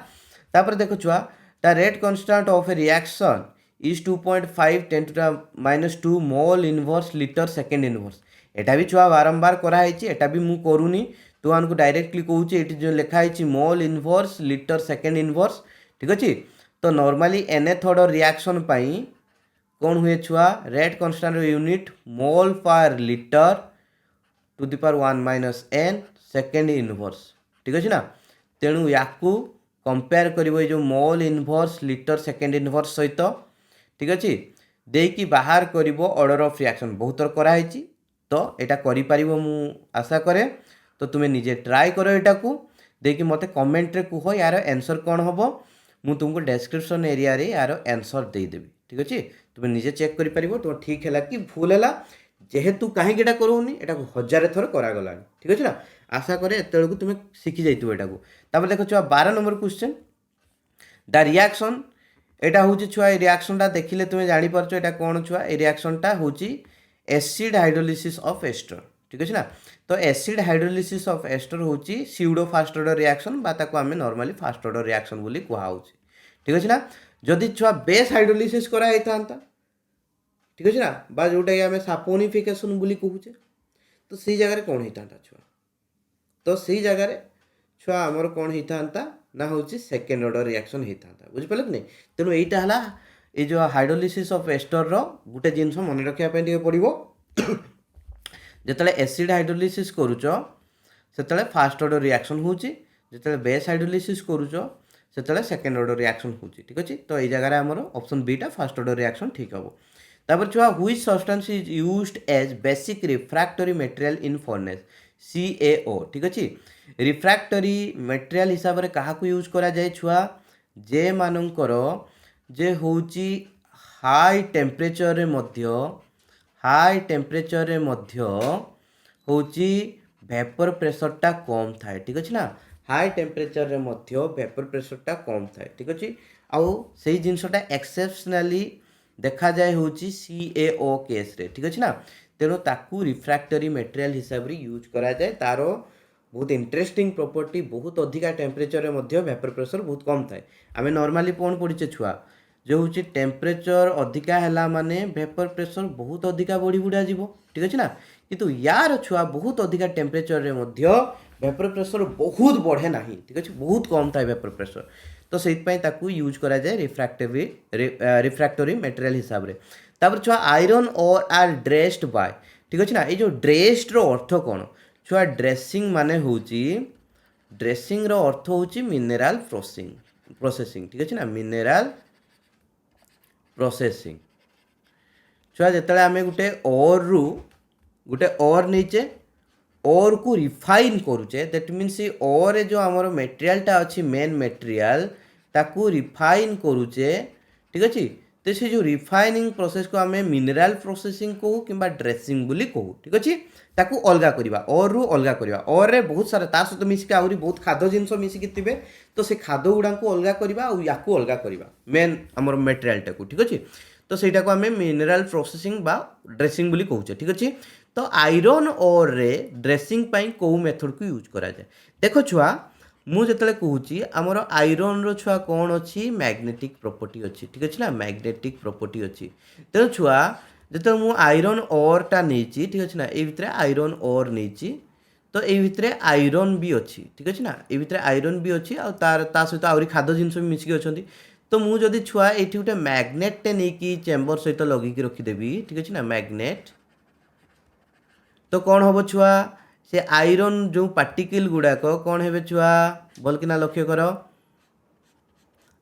S1: तापर देख छुआ the rate constant of A reaction is 2.5 10⁻² mole inverse litre second inverse एटा भी छुआ बारंबार कराई एटा भी मु करूनी तुमको डायरेक्टली कहूँ ये जो लिखाई mole inverse litre second inverse ठीक अच्छे तो नॉर्मली nth ऑर्डर रिएक्शन पाई कौन हुए छुआ rate constant unit mole per litre to the power 1 minus N second inverse ठीक अच्छे ना तेणु या कंपेयर कर जो mole inverse litre second inverse सहित ठीक अच्छे देकी बाहर कर ऑर्डर ऑफ रिएक्शन बहुत थर कराई तो यहाँ कर आशा करे तो तुम्हें निजे ट्राए कर यहाँ को देकी मत कमेंट रे कह यार आंसर कौन हम मु तुमको डेस्क्रिप्शन एरिया रे यार आंसर देदेवि ठीक अच्छे तुम्हें निजे चेक कर तुम ठीक है कि भूल है जेहेतु कहीं करूनी यहाँ हजार थर करागला ठीक अच्छे ना आशा करे एत तुम्हें शिखी जाइए यहाँ को देख छुआ 12 नंबर क्वेश्चन द रिएक्शन यहाँ हूँ छुआ रिएक्शनटा देखिले तुम्हें जापर यहाँ कौन छुआ ये रिएक्शनटा हूँ एसिड हाइड्रोलिसिस ऑफ एस्टर ठीक अच्छे ना तो एसिड हाइड्रोलिसिस ऑफ एस्टर हूँ स्यूडो फास्ट ऑर्डर रिएक्शन आम नॉर्मली फास्ट ऑर्डर रिएक्शन बोली कहुँ ठीक अच्छे ना जदि छुआ बेस हाइड्रोलिसिस कराई था ठीक अच्छे ना बा जोटा कि आम सापोनिफिकेशन बोली कहूचे तो सी जगह कौन होता छुआ तो सी जगह छुआ आमर कौन होता ना हूँ सेकेंड ऑर्डर रिएक्शन होता बुझिपारे कि नहीं तेणु यहाँ है ये जो हाइड्रोलिसिस ऑफ एस्टर गोटे जिनस मन रखापी पड़ो जिते एसिड हाइड्रोलिसिस करुच से फास्ट ऑर्डर रिएक्शन हो जिते बेस हाइड्रोलिसिस करुच से सेकेंड ऑर्डर रिएक्शन हो ठीक अच्छे तो ये जगह आमर option beta first order reaction ठीक हम तापर छुआ which substance is used as basic refractory material in furnace CaO ठीक अच्छे रिफ्रैक्टरी मटेरियल हिसाब से क्या यूज करा जाए छुआ जे मानकर जे हूँ हाई टेम्परेचर रे हूँ वेपर प्रेशरटा कम थाए ठीक अच्छे ना हाई टेम्परेचर रे वेपर प्रेशरटा कम थाए ठीक अच्छे आउ से जिनसटा एक्सेप्शनली देखा जाए हूँ CaO केस रे ठीक अच्छे ना तेणु ताकू रिफ्रैक्टरी मटेरियल हिसाब से यूज करा जाए तार बहुत इंटरेस्टिंग प्रॉपर्टी बहुत अधिका टेम्परेचर में वेपर प्रेशर बहुत कम थाए आम नॉर्मली कौन पढ़ीचे छुआ जो हूँ टेम्परेचर अधिका है माने वेपर प्रेशर बहुत अधिका बढ़ी बुढ़ा जीव ठीक अच्छे ना किंतु यार छुआ बहुत अधिका टेम्परेचर रे वेपर प्रेशर बहुत बढ़े ना ठीक अच्छे बहुत कम था वेपर प्रेशर तो से यूज करा जाए रिफ्रैक्टरी मटेरियल हिसाब से तापर छुआ आयरन और आर ड्रेस्ड बाय ठीक अच्छे ना ये जो ड्रेस्ड रो अर्थ कौन छुआ ड्रेसिंग माने हूँ ड्रेसिंग रो अर्थ हूँ मिनेराल प्रोसेसिंग ठीक अच्छे ना मिनेराल प्रोसेसिंग छुआ जिते आम गोटे और नीचे और को रिफाइन करुचे दैट मीन्स और जो आमर मेटेरियालटा अच्छी मेन मेटेरियल ताकू रिफाइन करुचे ठीक अच्छे तो से जो रिफाइनिंग प्रोसेस को आम मिनेराल प्रोसेसिंग कहू कि ड्रेसिंग बोली कहू ठीक अच्छे ताकू अलगा करवा और रु अलगा करवा और रे बहुत सारा ता सहित मिसिक आहरी बहुत खाद्य जिनस मिसिकी थे तो से खाद्य गुड़ा को अलगा करवा और या अलगा करवा मेन आमर मेटेरियालटा को ठीक अच्छे तो सहीटा को आम मिनेराल प्रोसेसिंग बा ड्रेसिंग बोली कहूचे ठीक अच्छे तो आयरन और रे ड्रेसिंग पाई को मेथड को यूज करा जाए देखो छुआ मुझे कहूँ आमर आयरन रो छुआ कौन अच्छी मैग्नेटिक प्रॉपर्टी अच्छी ठीक अच्छे ना मैग्नेटिक प्रॉपर्टी अच्छी तेणु छुआ जो मुझे आयरन ओरटा नहीं ठीक अच्छे ना ये भितर आयरन ओर नहीं तो ये भितर आयरन भी अच्छी ठीक अच्छे ना ये भितर आयरन भी अच्छी और ता सहित आहरी खाद्य जिनस भी मिसिकी अच्छा तो मुझे जदि छुआ ये गोटे मैग्नेटे नहीं चेम्बर सहित लगिकी रखीदेवी ठीक अच्छे ना मैग्नेट तो कौन हम छुआ से आयरन जो पार्टिकल गुड़ाक कौन हे छुआ बोल कि लक्ष्य कर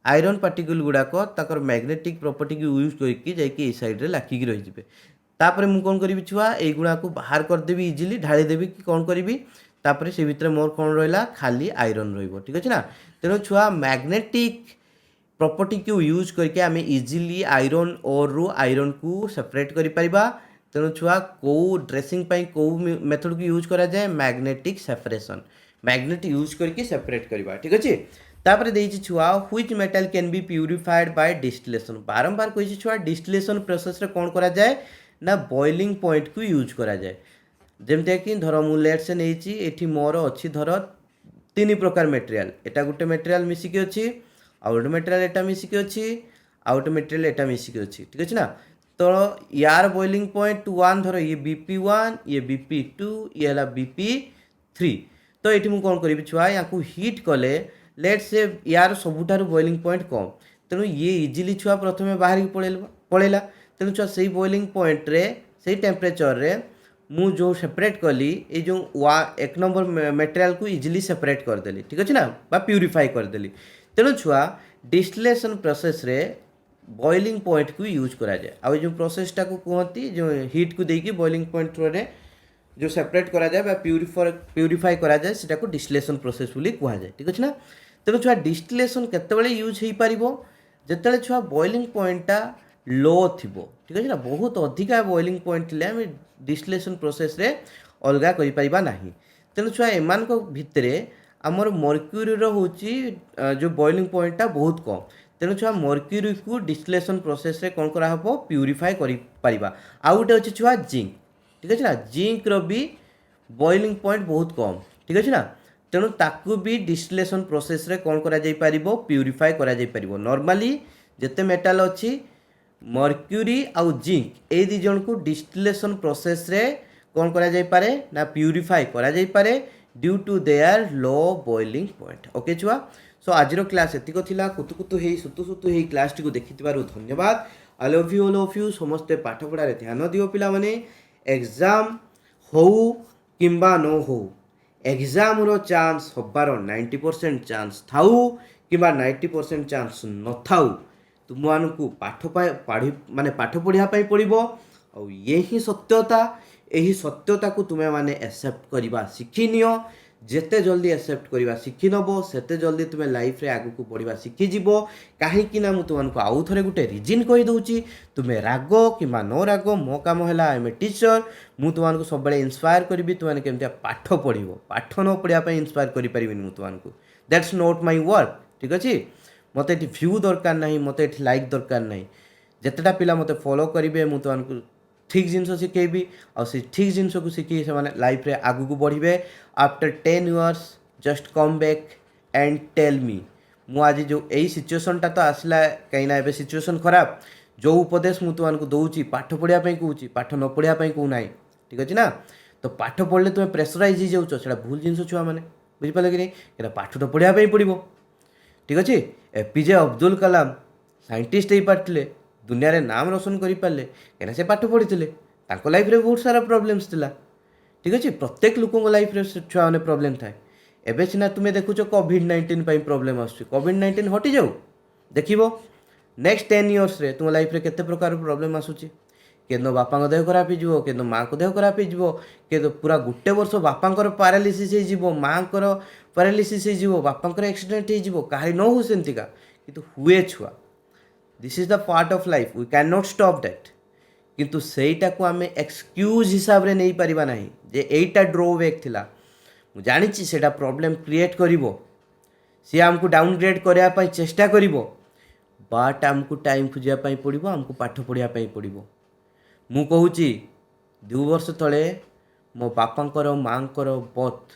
S1: आयरन पार्टिकल गुड़ाक ताकर मैग्नेटिक प्रॉपर्टी की यूज करके जाकि सैड्रे लाखिकी रही तापर मुझे कौन करी छुआ युवा को बाहर करदेवी इजिली ढालीदेवी कि कौन करी तापर से भितर मोर कौन रहा खाली आयरन ठीक अच्छे ना तेणु छुआ मैग्नेटिक प्रॉपर्टी को यूज करके आम इजिली आयरन और रु आयरन को सेपरेट करिपरिबा तेणु छुआ कौ ड्रेसिंग पाई कौ मेथड को यूज करा जाए मैग्नेटिक सेपरेशन मैग्नेट यूज करके सेपरेट करवा ठीक अच्छे तापर देछि छुआ which metal can be purified bye distillation बारंबार कही छुआ डिस्टिलेशन प्रोसेस रे कौन करा जाए ना बॉइलिंग पॉइंट को यूज करा जाए जमती कि धर मु लेट से नहीं एठी मोर अच्छी धर 3 प्रकार मेटेरियल एटा गोटे मेटेरियल मिसिकी अच्छी आउ गोटे मेटेरियल एटा मिसिकी अच्छी आउ गोटे मेटेरियल एटा मिसिकी अच्छी ठीक अच्छे ना तो यार बॉइलिंग पॉइंट 1 धर ये BP1 ये BP2 ये है BP3 तो ये मुझे कौन करी छुआ या हिट कले लेट से यार सबुठार बॉइलिंग पॉइंट कम तेणु ये इजिली छुआ प्रथम बाहर की पड़ेला तेणु छुआ से बॉइलिंग पॉइंट रे से टेम्परेचर रे ମୁଁ जो सेपरेट कली ये जो वा एक नंबर मटेरियल को इजिली सेपरेट करदेली ठीक अच्छे ना बा प्यूरीफाई करदेली तेणु छुआ डिस्टिलेशन प्रोसेस रे बॉइलिंग पॉइंट को यूज करा जाए आ जो प्रोसेसटा को कहती जो हीट को देकी बॉइलिंग पॉइंट थ्रू जो सेपरेट करा जाए प्यूरीफाई करा जाए सेटा को डिस्टिलेशन प्रोसेस बोली कहा जाए ठीक अच्छे ना तेणु छुआ डिस्टिलेशन केतेबेले यूज हो पारिबो जेतेबेले छुआ बॉइलिंग पॉइंटटा लो थिबो ठीक अच्छे ना बहुत अधिका बॉइलिंग पॉइंट थिले आम डिस्टिलेशन प्रोसेस रे अलगा करि परिबा नाही तेणु छुआ एमानक भितरे आमर मर्क्यूरी होची जो बॉइलिंग पॉइंटटा बहुत कम तेणु छुआ मर्क्यूरी को डिस्टिलेशन प्रोसेस रे कौन करा हबो प्यूरीफाई करि परिबा आ गोटे अछि छुआ जिंक ठीक अच्छे ना जिंक रो भी बॉइलिंग पॉइंट बहुत कम ठीक अच्छे ना तेणु ताकू भी डिस्टिलेशन प्रोसेस रे कौन करा जाई परिबो प्यूरीफाई करा जाई परिबो नॉर्मली जेते मेटल अछि मर्क्यूरी आउ जिंक ए दी जन को डिस्टिलेशन प्रोसेस रे कौन करा जाई पारे ना प्यूरीफाई करा जाई पारे due to their low boiling point okay छुआ सो आजर क्लास एतिक थिला कुतु कुतु हेई सुतु सुतु हेई क्लास टी को देखिथिबारु धन्यवाद आई love you all of you समस्ते पाठ पढ़ारे ध्यान दियो पिला माने एग्जाम हो किंबा नो हो एग्जाम रो चांस हबार 90% चांस थाउ किंबा 90% चांस न थाउ तुमको पाठ पढ़ी माने पाठ पढ़िया पड़ो और ये ही सत्यता यही सत्यता को तुम्हें माने एक्सेप्ट करवा शिखि नियो जेते जल्दी एक्सेप्ट करवा शिखि नब सेते जल्दी तुम्हें लाइफ रे आगु को बढ़िया शिखि जीव कहीं ना तुमको आउ थे गोटे रिजन कही दूची तुम्हें राग कि न राग मो काम है आई एम ए टीचर मु तुमको सब इन्स्पायर करी तुम्हें केमती पाठ पढ़ पाठ न पढ़ापी इन्स्पायर करें तुमको दैट्स नॉट माय वर्क ठीक अच्छे मत ये भ्यू दरकार ना मत ये लाइक दरकार ना जितेटा पिला मत फॉलो करेंगे मुझे तुमको ठीक जिन शिखेबी और से ठीक जिन को शिखी से लाइफ रे आगू को बढ़े after 10 years just come back and tell me मु आज जो यही सिचुएशनटा तो आसला कहीं ना सिचुएशन खराब जो उपदेश मुझे तुमको दूसरी पाठ पढ़ापी कहूँ पाठ न पढ़ापी कहूना ठीक अच्छे ना तो पाठ पढ़ले तुम्हें प्रेसराइज हो जाऊँ भूल जिन छुआ मैंने बुझिपारे कि नहीं पाठ तो पढ़ापी पड़ो ठीक अच्छे एपीजे अब्दुल कलाम साइंटिस्ट हो पार्टे दुनिया रे नाम रोशन कर पारे कहीं से पाठ पढ़ी लाइफ रे बहुत सारा प्रोब्लेम्स थिला ठीक अच्छे प्रत्येक लोक लाइफ रे छुआ मैंने प्रोब्लेम थाए एबे सिना तुम्हें देखुच कोविड-19 प्रोब्लेम कोविड-19 हटि जाऊ देखो नेक्स्ट 10 इयर्स रे तुम लाइफ रे केते प्रकार प्रोब्लेम आसूची केनो बापा देह खराब हो केनो माँ को देह खराब हो के पूरा गोटे वर्ष बापा पारालीसिस हो माँ पारालीसिस हो बापा एक्सीडेंट हो कहीं न हो सेमतिका किंतु हुए छुआ this is the part of life we can not stop that किंतु सेटा को आम एक्सक्यूज हिसाब रे नहीं पारिबा नहीं जे एटा ड्रॉबैक थिला मु जानि छी सेटा प्रॉब्लम क्रिएट करिवो सी हमको डाउनग्रेड करिया पई चेष्टा करिवो बट हमको टाइम खोजिया पई पड़िबो हमको पाठ पढ़िया पई पड़िबो मु कहूची 2 वर्ष तले मो बापांकर माँकर बोथ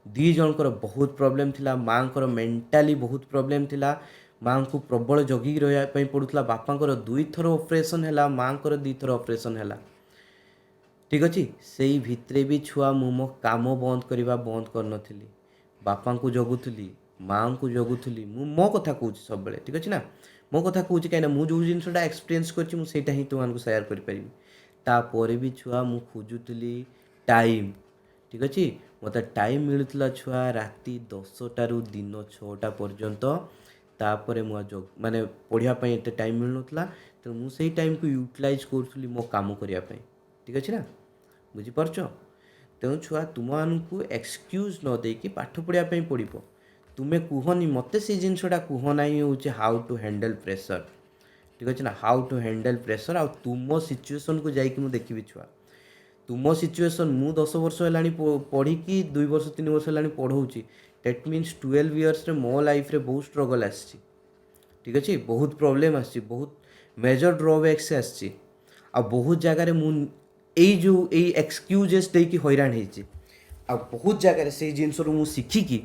S1: दी जनकर बहुत प्रॉब्लम थिला माँकर मेंटली बहुत प्रॉब्लम थिला माँ को प्रबल जगिक रही पड़ूला बापांकर 2 थर ऑपरेशन है माँ को 2 थर ऑपरेशन है ठीक अच्छे से भितरे भी छुआ मु मो काम बंद करवा बंद कर नी बापा को जगुली माँ को जगुली मु मो कथा कहूँ सब ठीक अच्छे ना मो कथा कहूँ कहीं मुझे जो जिनसा एक्सपीरियंस करटा ही तुमको सेयार करें भी छुआ मु खोजुली टाइम ठीक अच्छे मत टाइम मिलूला छुआ राति 10टारू दिन 6टा पर्यंत तापर मुझे माने पढ़ापी एत टाइम मिलूला तो मुझे टाइम को यूटिलाइज करूँ मो काम करने ठीक अच्छे ना बुझीपार तेणु छुआ तुमको एक्सक्यूज न देकी पाठ पढ़ापी पड़ो तुम्हें कहनी मत से जिनसा कहना ही हूँ हाउ टू हैंडल प्रेशर ठीक अच्छे ना हाउ टू हैंडल प्रेशर आ तुम सिचुएसन को जाकि मुझे देखी छुआ तुम सिचुएसन मु 10 वर्ष है पढ़ी 2 वर्ष 3 वर्ष है पढ़ाऊँगी दैट मीन्स 12 इयर्स रे मो लाइफ रे बहुत स्ट्रगल आसी ठीक अच्छे बहुत प्रॉब्लम आसी बहुत मेजर ड्रॉबैक्स आसी आ बहुत जगार जो एक्सक्यूजेस देकी हैरान होती आ बहुत जगार से जिनस मुझे शिखिकी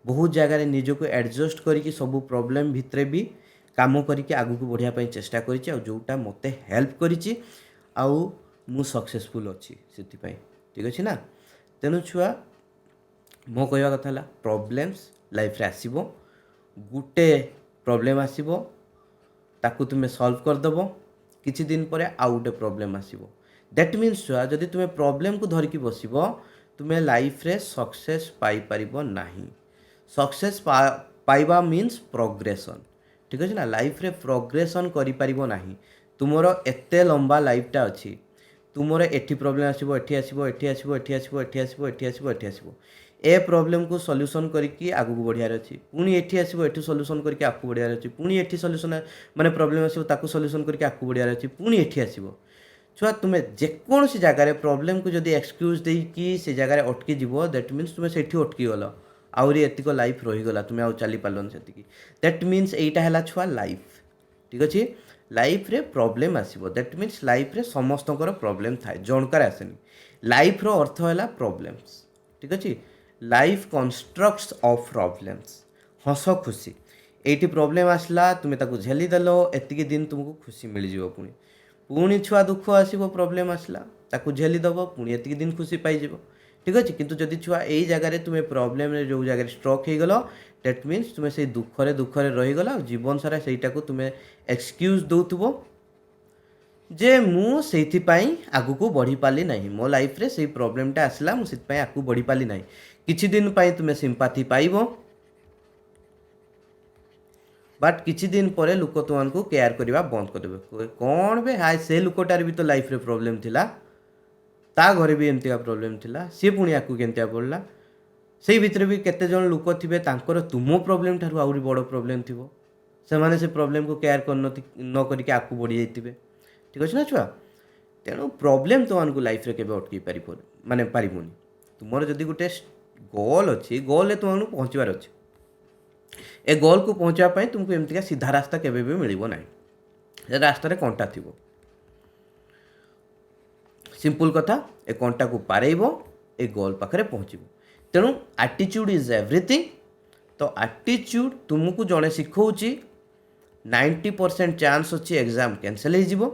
S1: बहुत जगार निजको एडजस्ट करके सब प्रॉब्लम भितर भी काम करके आगू को बढ़िया चेष्टा करी जोटा मत हेल्प करी मु सक्सेसफुल अच्छी से ठीक अच्छे ना तेणु छुआ मो कहवा कथा है प्रॉब्लम्स लाइफ रे आसीबो गुटे प्रॉब्लम आसीबो ताकू तुम्हें सॉल्व करदेव किछि दिन पर आउ गोटे प्रॉब्लम आसीबो दैट मीन्स छुआ जदि तुम्हें प्रोब्लेम को धरिकी बसब तुम्हें लाइफ रे सक्सेस पाई परिबो नाही। सक्सेस पाइबा मीन्स प्रोग्रेसन। ठीक अच्छे ना, लाइफ रे प्रोग्रेसन करि परिबो नाही। तुमर एते लंबा लाइफटा अच्छी, तुमर एठी प्रॉब्लम आसीबो, एठी आसीबो, एठी आसीबो, एठी आसीबो, एठी आसीबो, एठी आसीबो, एठी आसीबो, ए प्रॉब्लम को सॉल्यूशन करके आगु को बढ़ियार अछि। पुणी एठी आसीबो, एठी सॉल्यूशन करके आगु बढ़ियार अछि। पुणी एठी सॉल्यूशन माने प्रॉब्लम आसीबो ताकू सॉल्यूशन करके आगु बढ़ियार अछि। पुणी एठी आसीबो। छुआ तुम्हें जेकोसी जगार प्रॉब्लम को जदि एक्सक्यूज देकी से जगार अटकी जीवो दैट मीन्स तुम्हें सेठी अटकी गल, आउरी एतिक लाइफ रहीगला, तुम्हें आउ चली पारलन सेतिकी। दैट मीन्स एइटा हैला छुआ लाइफ। ठीक अच्छे, लाइफ रे प्रॉब्लम आसीबो दैट मीन्स लाइफ रे समस्तकर प्रॉब्लम थाए, जनकार आसेनी। लाइफ रो अर्थ हैला प्रॉब्लम्स। ठीक अच्छे, लाइफ कंस्ट्रक्ट्स ऑफ प्रॉब्लम्स। हस खुशी, एठी प्रॉब्लम आसला तुम्हें ताकू झेली देलो, एतिकी दिन तुमको खुशी मिल जिवो। पुणी पुणी छुआ दुख आसीबो, प्रॉब्लम आसला ताकू झेली दबो, पुणी एतिकी दिन खुशी पाई जिवो। ठीक अच्छे, किंतु जदि छुआ एई जगार तुम्हें प्रॉब्लम रे जो जगार स्ट्रक हो गल दैट मीन्स तुम्हें से दुखरे रहीगला, जीवन सारा सेटा को तुम्हें एक्सक्यूज दौथबो जे मु सेइथिपाई आगु को बढ़ी पाली नहीं, मो लाइफ रे सेई प्रॉब्लमटा आसला मु सेइथिपाई आगु बढ़ी पाली नहीं। किछि दिन पाई तुम्हें सिंपाथी पाइबो, बट किछि दिन पर लोक तुमको केयर करवा बंद करदेवे। कौन बे हाय से लोकटार भी तो लाइफ रे प्रॉब्लम थिला, ता घरे भी एमती प्रॉब्लम थिला, सी पुणी आकु केमतिया पड़ला। से भितर भी केते जन लोक थिबे तांकर तुम प्रॉब्लम ठारू आउरी बड़ प्रॉब्लम थिबो, सेमाने से प्रॉब्लम को केयर न करके आकु बढ़ी जाइतिबे। ठीक अछि ना छुआ, तेणु प्रॉब्लम तुमको लाइफ रे केबे अटकी पारिबो माने पारिबोनी। तुमर जदि गुटे गोल अछि, गोल तुमको पहुँचबार अछि, ए गोल को पहुँचापी तुमको एमतीका सीधा रास्ता केबे भी मिलिबो नाही, रास्तार कंटा थिबो। सिंपल कथा, ए कंटा को पारेइबो, ए गोल पाखरे पहुँचबो। तेणु एटीट्यूड इज एवरीथिंग। तो एटीट्यूड तुमको जड़े शिखौची 90% चांस अच्छी एग्जाम कैंसल हो।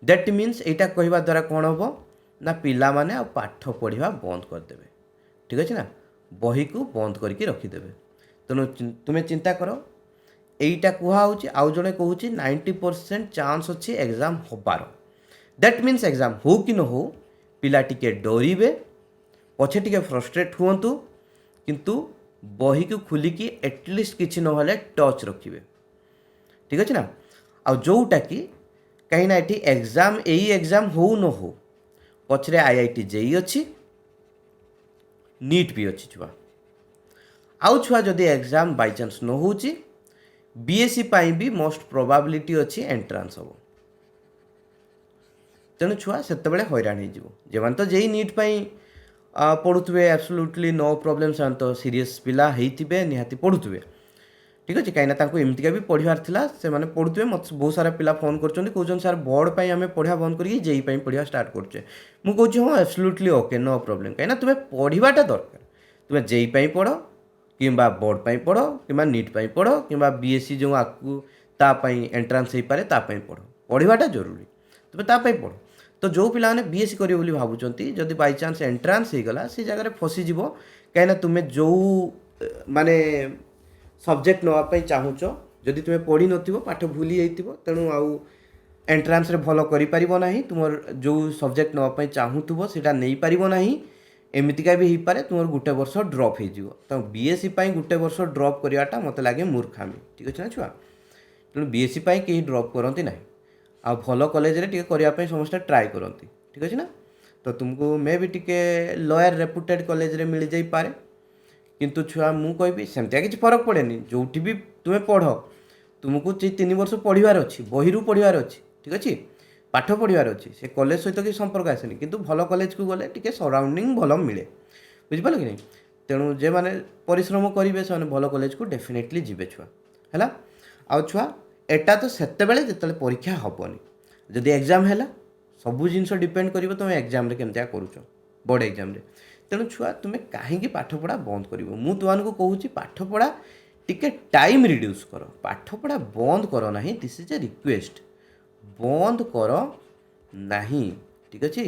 S1: दैट मीन्स एटा कहवा द्वारा कौन हम ना पिला माने आ पाठ पढ़ा बंद करदे। ठीक अच्छे ना, बही को बंद करके रखिदेवे। तेणु तुम्हें चिंता कर, एटा कहुच्छे आउ जड़े कहूँ 90% चांस अच्छी एग्जाम होबार। दैट मीन्स एग्जाम हो कि न हो पिला टिके डरिवे, पछे टिके फ्रस्ट्रेट हुअंतु, किंतु बही को खुलिकी एटलिस्ट किसी ना टच रखिए। ठीक अच्छे ना, आ जोटा कि कहीं ना ये एग्जाम यही एग्जाम हो न हो पछरे आईआईटी जेई अच्छी, नीट भी अच्छी छुआ। आउ छुआ जदि एग्जाम बाय चांस न हो बीएससी पाई भी मोस्ट प्रोबाबिलिटी अच्छी एंट्रांस हम। तेणु छुआ से हैरान हो तो जेई नीट पाई पढ़ुवे एब्सोल्युटली नो प्रॉब्लम, से तो सीरीयस पिला होइथिबे निहाती पढ़ुवे। ठीक अच्छे, कहीं एमतीका भी पढ़ार था से पढ़ुवे। मत बहुत सारा पिला फोन कर सर बोर्ड पर आम पढ़ा बंद करके जेई पढ़ा स्टार्ट करुचे। मुझे हाँ एब्सोल्युटली ओके नो प्रॉब्लम, कहीं तुम्हें पढ़ाटा दरकार। तुम्हें जेई पढ़ कि बोर्ड पढ़ कि नीट पढ़ कि बीएससी जो आकु तापाई एंट्रांस हो पारे तापाई पढ़, पढ़ाटा जरूरी, तुम्हें तापाई पढ़। तो जो पिलाने बीएससी करिवे बोली भावुचंती, जदि बाय चांस एंट्रांस हो गला से जगह फसीज, कहीं तुम्हें जो माने सब्जेक्ट नापी चाहूच जदि तुम्हें पढ़ी नथिबो पाठ भूली जाइतिबो, तेणु आउ एंट्रांस रे भलो करि परिबो नाही। तुमर जो सब्जेक्ट नापी चाहूथबो सेटा नहीं परिबो नाही, एमितिका भी हो पारे तुम गोटे वर्ष ड्रप हो। तो बीएससी गोटे वर्ष ड्रप कराटा मत लगे मूर्खामी। ठीक अच्छे ना छुआ, तेणु बीएससी कहीं ड्रप करती ना, आ भल कॉलेज रे टिके करने समस्त ट्राए करती। ठीक अच्छे ना, तो तुमको मे भी टिके लॉयर रेपुटेड कॉलेज रे मिल जाई पारे, किंतु छुआ मु कहबी सेमतिया किसी फरक पड़ेनी। जोठी भी तुम्हें पढ़ तुमको 3 वर्ष पढ़ार अच्छी, बही पढ़ार अच्छी। ठीक अच्छे, पाठ पढ़ार अच्छी, से कॉलेज सहित किसी संपर्क आसेनी, किंतु भल कॉलेज को गले टिके सराउंडिंग भल मिले। बुझिपाल कि नहीं, तेणु जे मैंने परिश्रम करेंगे से भल कॉलेज को डेफिनेटली जीवे छुआ है। आउ छुआ एटा तो सेते बेले जिते परीक्षा हेनी, जदि एग्जाम है सबू जिन डिपेंड कर तुम एग्जाम केमतिया करुच बोर्ड एग्जाम रे। तेणु छुआ तुम्हें कहीं पाठपढ़ा बंद कर, मुझे तुमको कहूँ पाठपढ़ा टिके टाइम रिड्यूस कर, पाठपढ़ा बंद कर ना, दिस इज ए रिक्वेस्ट, बंद कर नहीं। ठीक अच्छे,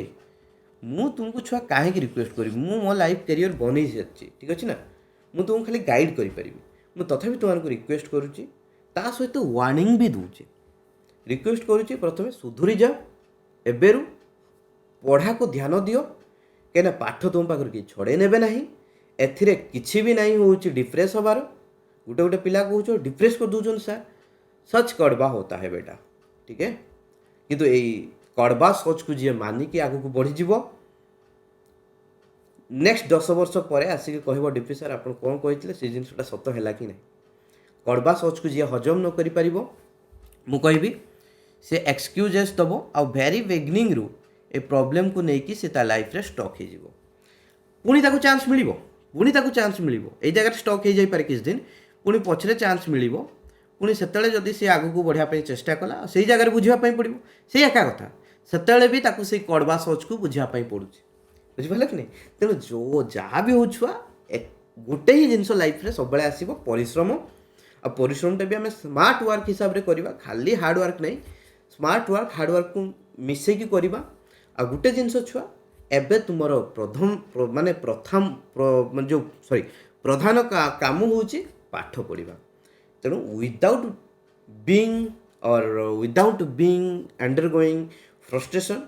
S1: मु तुमको छुआ कहीं रिक्वेस्ट करी, मो लाइफ कैरियर बन सारी। ठीक अच्छे ना, मुझे तुमको खाली गाइड करी, मुझे तथापि तुमको रिक्वेस्ट करुच्ची, ता सहित वार्निंग भी दूचे। रिक्वेस्ट करुच्ची प्रथम सुधुरी जाओ, एबेरु पढ़ा को ध्यान दियो कहीं पाठ तुम पाखर कि छड़े नेबे नहीं एथिरे किछि भी नहीं हो डिप्रेस हबार गोटे गोटे पिला कहूँ डिप्रेस कर दून सर सच कड़वा होता है बेटा ठीक है किंतु यही कड़वा सोच को जी मानिकी आग को बढ़ी जीव नेक्स्ट 10 वर्ष पर आसिक कह डिप्टी सर आप कौन कहते से जिनटा सत है कि नहीं कड़वा सोच को जी हजम न कर पार मु कहबी से एक्सक्यूजेस दब आ भेरी बिगिनिंग रु ए प्रॉब्लम को लेकिन से लाइफ रे स्टक हो पुणी ताको चांस मिल पुणी ताको चांस मिल ये जगह स्टक हो जाए किसी दिन पुणी पछरे चांस मिल पुणी से जदि सी आग को बढ़ापी चेष्टा कला से जगह बुझापी पड़ो से एका कथा से भी ताको से कड़वा सोच को बुझापी पड़ू बुझिपारे कि नहीं तेणु जो जहाँ भी हो छुआ गोटे ही जिनस लाइफ रे सब आसो परिश्रम आ परिश्रमटा भी आम स्मार्ट वर्क हिसाब से करवा खाली हार्ड वर्क नहीं स्मार्ट वर्क हार्ड वर्क को मिसेकी करवा आ गोटे जिनस छुआ एबे तुमर प्रथम माने प्रथम जो सॉरी प्रधान काम होची पाठ पढ़ा तेणु विदाउट बीइंग और विदाउट बीइंग अंडरगोइंग फ्रस्ट्रेशन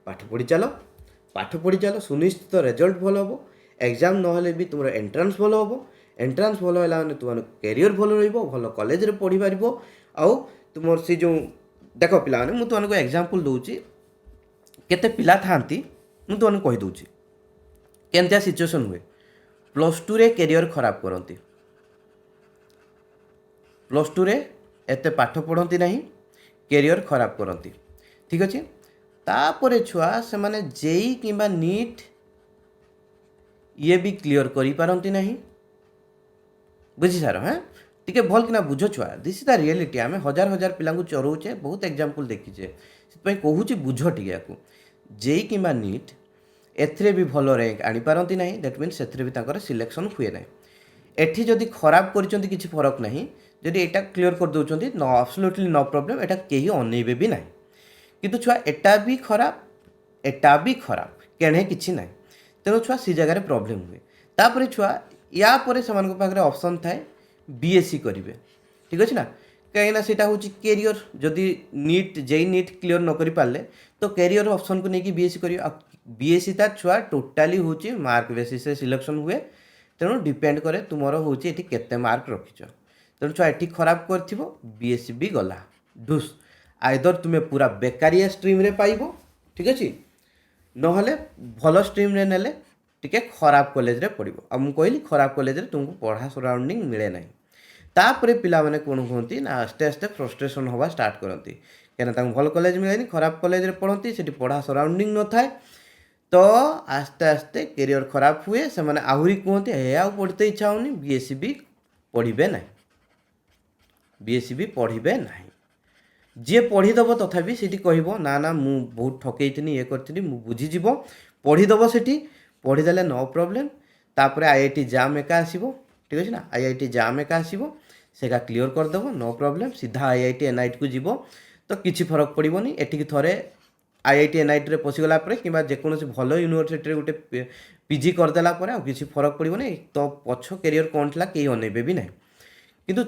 S1: पाठ पढ़ी चल सुनिश्चित रिजल्ट भल हम एग्जाम नहेले भी तुम एंट्रांस भल हम एंट्रांस भल है मैंने तुम कैरियर भल भल कॉलेज रे पढ़ी पार आउ तुम से जो देख पिला मैंने मुझे तुमको एग्जांपल दूची केते पिला थांती मुझे तुमको कही दूची केनतिया सिचुएशन हुए +2 रे कैरियर खराब करती +2 रे एते पाठ पढ़ती नहीं कैरियर खराब करती ठीक अच्छे तापर छुआ से माने जेई किंबा नीट ये भी क्लियर करी पारंती नहीं बुझी सार हाँ टिके भल कि बुझ छुआ दिस इज द रियलिटी आम हजार हजार पिला चरौचे बहुत एग्जांपल देखीचे से कहूँ बुझ टिके या जेई किंबा नीट एथरे भी भल रैंक आनी पारंती नहीं दैट मीन्स से भी ताकर सिलेक्शन हुए ना एठी जदि खराब करिसेंती किछि फरक नहीं जदि एटा क्लियर कर दउचंती नो एब्सोल्युटली नो प्रॉब्लम एटा केही अनेबे भी नहीं किंतु छुआ एटा भी खराब केणे किछि नहीं तेणु छुआ सी जगह प्रॉब्लम हुए तापर छुआ या पर से पाखे ऑप्शन थाए बीएससी करेंगे ठीक अच्छे ना कहीं से हूँ कैरियर जदि नीट जेई नीट क्लियर न कर पारे तो कैरियर ऑप्शन को लेकिन बीएससी कर बीएससी ता छुआ टोटाली हूँ मार्क बेसिस से सिलेक्शन हुए तेणु डिपेंड करे तुमर हूँ ये केते मार्क रखिच तेणु छुआ ये खराब कर बीएससी भी गला ढुस आइदर तुम्हें पूरा बेकारिया स्ट्रीम रे पाइब ठीक अच्छे नहले भल स्ट्रीम रे नेले टिके खराब कॉलेज रे पढ़ो आ मुझे कहली खराब कॉलेज रे तुमको पढ़ा सराउंडिंग मिले ना तापर पिला माने कौन कहती ना आस्ते आस्ते फ्रस्ट्रेशन हवा स्टार्ट करती कहीं भल कॉलेज मिले खराब कॉलेज रे पढ़ती से पढ़ा सराउंडिंग न थाए तो आस्ते आस्ते कैरियर खराब हुए से माने आहुरी कहते हे आ पढ़ते इच्छा होनी बीएससी भी पढ़े ना बीएससी भी पढ़े ना जी पढ़ीदेव तथापि सीटी कह ना ना मु बहुत ठकई ये करी बुझीज पढ़ीदेव से पढ़ीदे नो प्रोब्लेम तापर आईआईटी जाम एका आसो ठीक अच्छे ना आईआईटी जाम एका आसो सेका क्लियर करदेव नो प्रोब्लेम सीधा आईआईटी एनआईटी को जीव तो किसी फरक पड़ोनी एटिकी थरे आईआईटी एनआईटी रे पशिगला कि जेकोसी भल यूनिवर्सिटी गोटे पीजी करदेला किसी फरक पड़ोनी तो पछ कैरियर कौन था कहीं अनेबे भी ना किंतु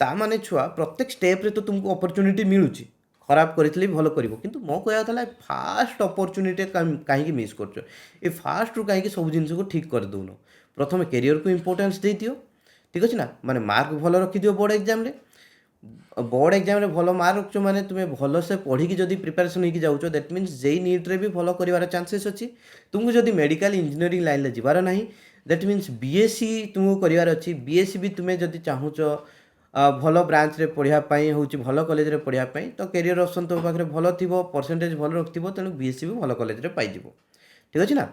S1: ता माने छुआ प्रत्येक स्टेप रे तो तुमको अपॉर्चुनिटी मिलूची खराब करथिले भलो करिवो किंतु मो कहया थला फास्ट अपॉर्चुनिटी काहे मिस करछो ए फास्ट रु काहे सब जिंस को ठीक कर दोनो प्रथम कैरियर को इंपोर्टेंस दे दियो ठीक अछि ना माने मार्क भलो रखि दियो बोर्ड एग्जाम रे भलो मार्क रखछो माने तुमे भलो से पढ़ी की जदी प्रिपरेशन होई जाउछो दैट मींस जेई नीट रे भी भलो करिवार चांसेस अछि तुमको जदी मेडिकल इंजीनियरिंग लाइन ले जिवार नाही दैट मींस बीएससी तुमको करिवार अछि बीएससी भी तुमे जदी चाहुचो भल ब्रांच रे पढ़ापी हूँ भल कॉलेज रे पढ़ापी तो कैरियर ऑप्शन तो पाखे भल थी परसेंटेज भल रखिथो तेणु बीएससी भी भल कॉलेज रे पाइज ठीक अच्छे ना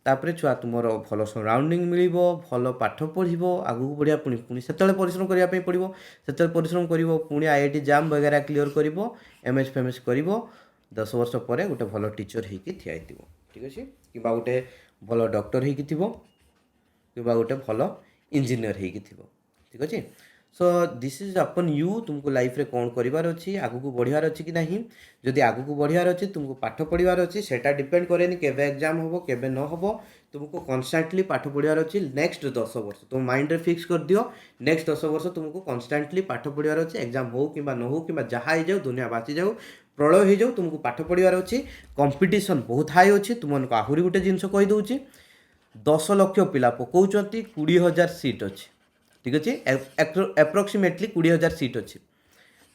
S1: तापर छुआ तुम भल सराउंडिंग मिल भल पाठ पढ़ आगू बढ़िया पुणी पुणी से परिश्रम करने पड़ो से परिश्रम कर पुणी आईआईटी जाम वगैरह क्लियर कर एमएस फेमएस कर 10 वर्ष पर गोटे भल टीचर होगी ठिया ठीक अच्छे कि गोटे भल डॉक्टर होगी गोटे भल इंजीनियर होगी ठीक अच्छे so this is upon you तुमको लाइफ रे कौन करिवार अछि आगु को बढ़ियार अछि कि नहीं जदि आगु को बढ़ियार अछि तुमको पाठ पढ़िवार अछि सेटा डिपेंड करेनी केबे एग्जाम होबो केबे न होबो तुमको कन्स्टेंटली पाठ पढ़िवार अछि नेक्स्ट 10 वर्ष तुम माइंड रे फिक्स कर दियो नेक्स्ट 10 वर्ष तुमको कन्स्टेंटली पाठ पढ़िवार अछि एग्जाम हो किबा न हो किबा जहा हो जाऊ दुनिया बाची जाऊ प्रलय हो जाऊ तुमको पाठ पढ़िवार अछि कंपटीशन बहुत हाई अछि तुमनको आहुरी गुटे जिंस कहि दउची 10 लक्ष पिला पकाउछंती 20,000 सीट अछि ठीक अच्छे एप्रोक्सीमेटली 20,000 सीट अच्छी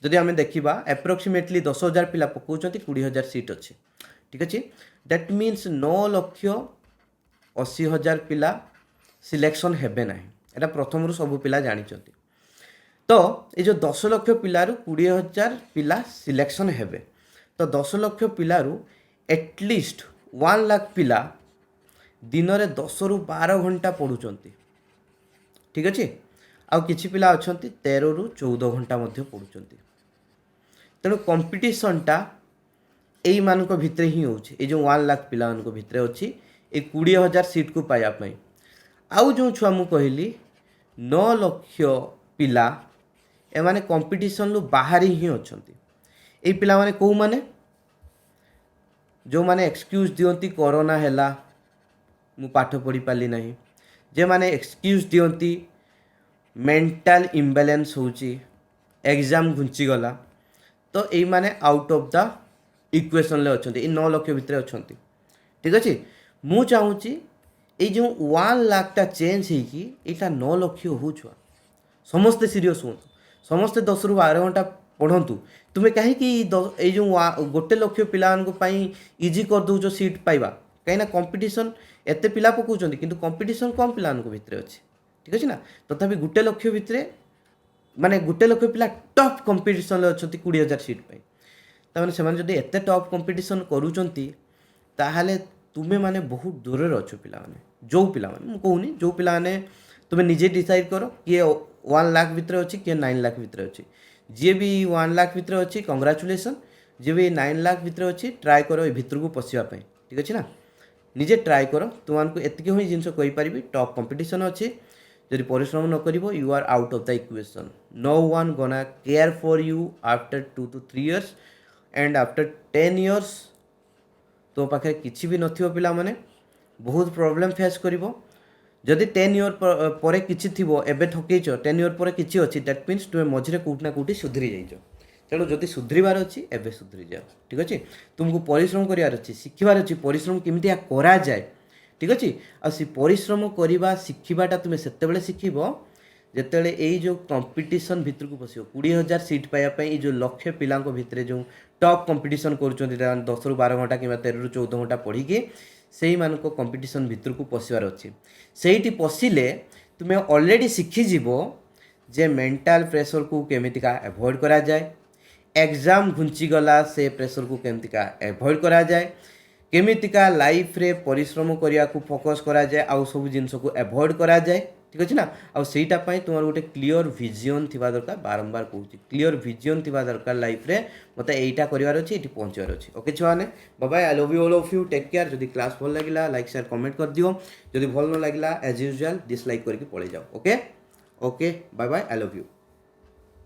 S1: जदि आम देखा एप्रोक्सीमेटली 10,000 पिला पकाउछंती 20,000 सीट अच्छी ठीक अच्छे दैट मीन्स 9,80,000 पिला सिलेक्शन हेबे ना एटा प्रथम सब पिला जानिछंती तो ये जो 10 लक्ष पिलारू 20,000 पिला सिलेक्शन हेबे तो 10 लक्ष पिलारू एटलिस्ट 1 लाख पिला दिन रे 10 रु 12 घंटा पढ़ुचंती ठीक अच्छे आउ किछि पिला अछंती 13 रु 14 घंटा मध्य पढ़ुचंती तेणु कंपटीशनटा एई मानक भितरे ही होउछि ए जो 1 लाख पिला मानक भितरे अछि ए 20,000 सीट को पाया पई आउ जो छुआ मु कहली 9 लक्ष पिला ए माने कंपटीशन लु बाहर ही अछंती ए पिला माने को माने जो माने एक्सक्यूज दियंती कोरोना हैला मु पाठ पढ़ी पाली नहीं जे माने एक्सक्यूज दियंती मेंटल इम्बैलेंस होची एग्जाम घुंची गला तो यही माने आउट ऑफ द इक्वेशन ले अछंती 9 लक्ष भितर अछंती ठीक अछि मु चाहूची ए जो 1 लाख टा चेंज हे कि एटा 9 लक्ष हो छुआ समस्त सीरियस हो समस्त 10 रु 12 घंटा पढ़ंतु तुमे काहे कि ए जो 1 लक्ष पिला को पई इजी कर दउ जो सीट पाइबा कहीं कंपटीशन एते पिला पकाउछंती किंतु कंपटीशन कम पिला को भितर अछि ठीक अछि ना तथापि 1 लक्ष भितर माने 1 लक्ष पिला टॉप कंपटीशन अच्छा 20,000 सीट पाई तमाने से जब एत टॉप कंपटीशन करूचंती ताहाले तुमे माने बहुत दूर अच्छो पिला माने जो पिला माने मु कहूनी जो पिला माने तुमे निजे डिसाइड करो किए 1 लाख भितर अच्छी किए 9 लाख भितर अच्छी जी भी 1 लाख भितर अच्छी कंग्राचुलेसन जी भी 9 लाख भितर अच्छी ट्राए करो ये भितर को पशिया ठीक अच्छे ना निजे ट्राए करो तुमको एतिक ही जिन कहीपरि टॉप कंपटीशन अच्छी जदि परिश्रम न करिवो you are out of the equation no one gonna care for you after 2 to 3 years and after 10 years तो पाखे किसी भी नथियो पिला माने बहुत प्रॉब्लम फेस करिवो जदि 10 year पर किछि थिवो एबे ठकेइछ 10 year पर किछि अछि दैट मीन्स तुमे मझिरे कोउट ना कोउटी सुधरी जाइछ तेणु जदि सुधरिबार अछि एबे सुधरी जाओ ठीक अछि तुमको परिश्रम करिवार अछि शिखिबार अछि परिश्रम केमितिया करा जाए ठीक अच्छे आसी परिश्रम करवा शिखिबाटा तुम से शिखब जितेबाला यही जो कंपटीशन भितर को पशो 20,000 सीट पाइबापी जो लक्ष्य पिला भितर जो टॉप कंपटीशन कर 10 रु 12 घंटा कि 13 रु 14 घंटा पढ़ी से कंपटीशन भितर को पशिबार अच्छे से पशिले तुम्हें ऑलरेडी शिखिज जे मेंटल प्रेशर को केमितिका एवॉइड करा जाए एग्जाम घुंचीगला से प्रेशर को केमितिका एवॉइड करा जाए केमितिका लाइफ रे परिश्रम करिया को फोकस करा जाए आउ सब जिनस को एवॉइड करा जाए ठीक अच्छे ना आउ सेटा पई तुमार गोटे क्लियर विजन थिबा दरकार बारंबार कहूची क्लियर विजन थिबा दरकार लाइफ रे मते एटा करिवार अछि एटी पहुंचवार अछि ओके छुआने bye bye I love you all of you take care जदी क्लास भल लागिला लाइक शेयर कमेंट कर दियो जदी भल न लागिला एज यूजुअल डिसलाइक करके पळे जाओ okay okay bye bye I love you.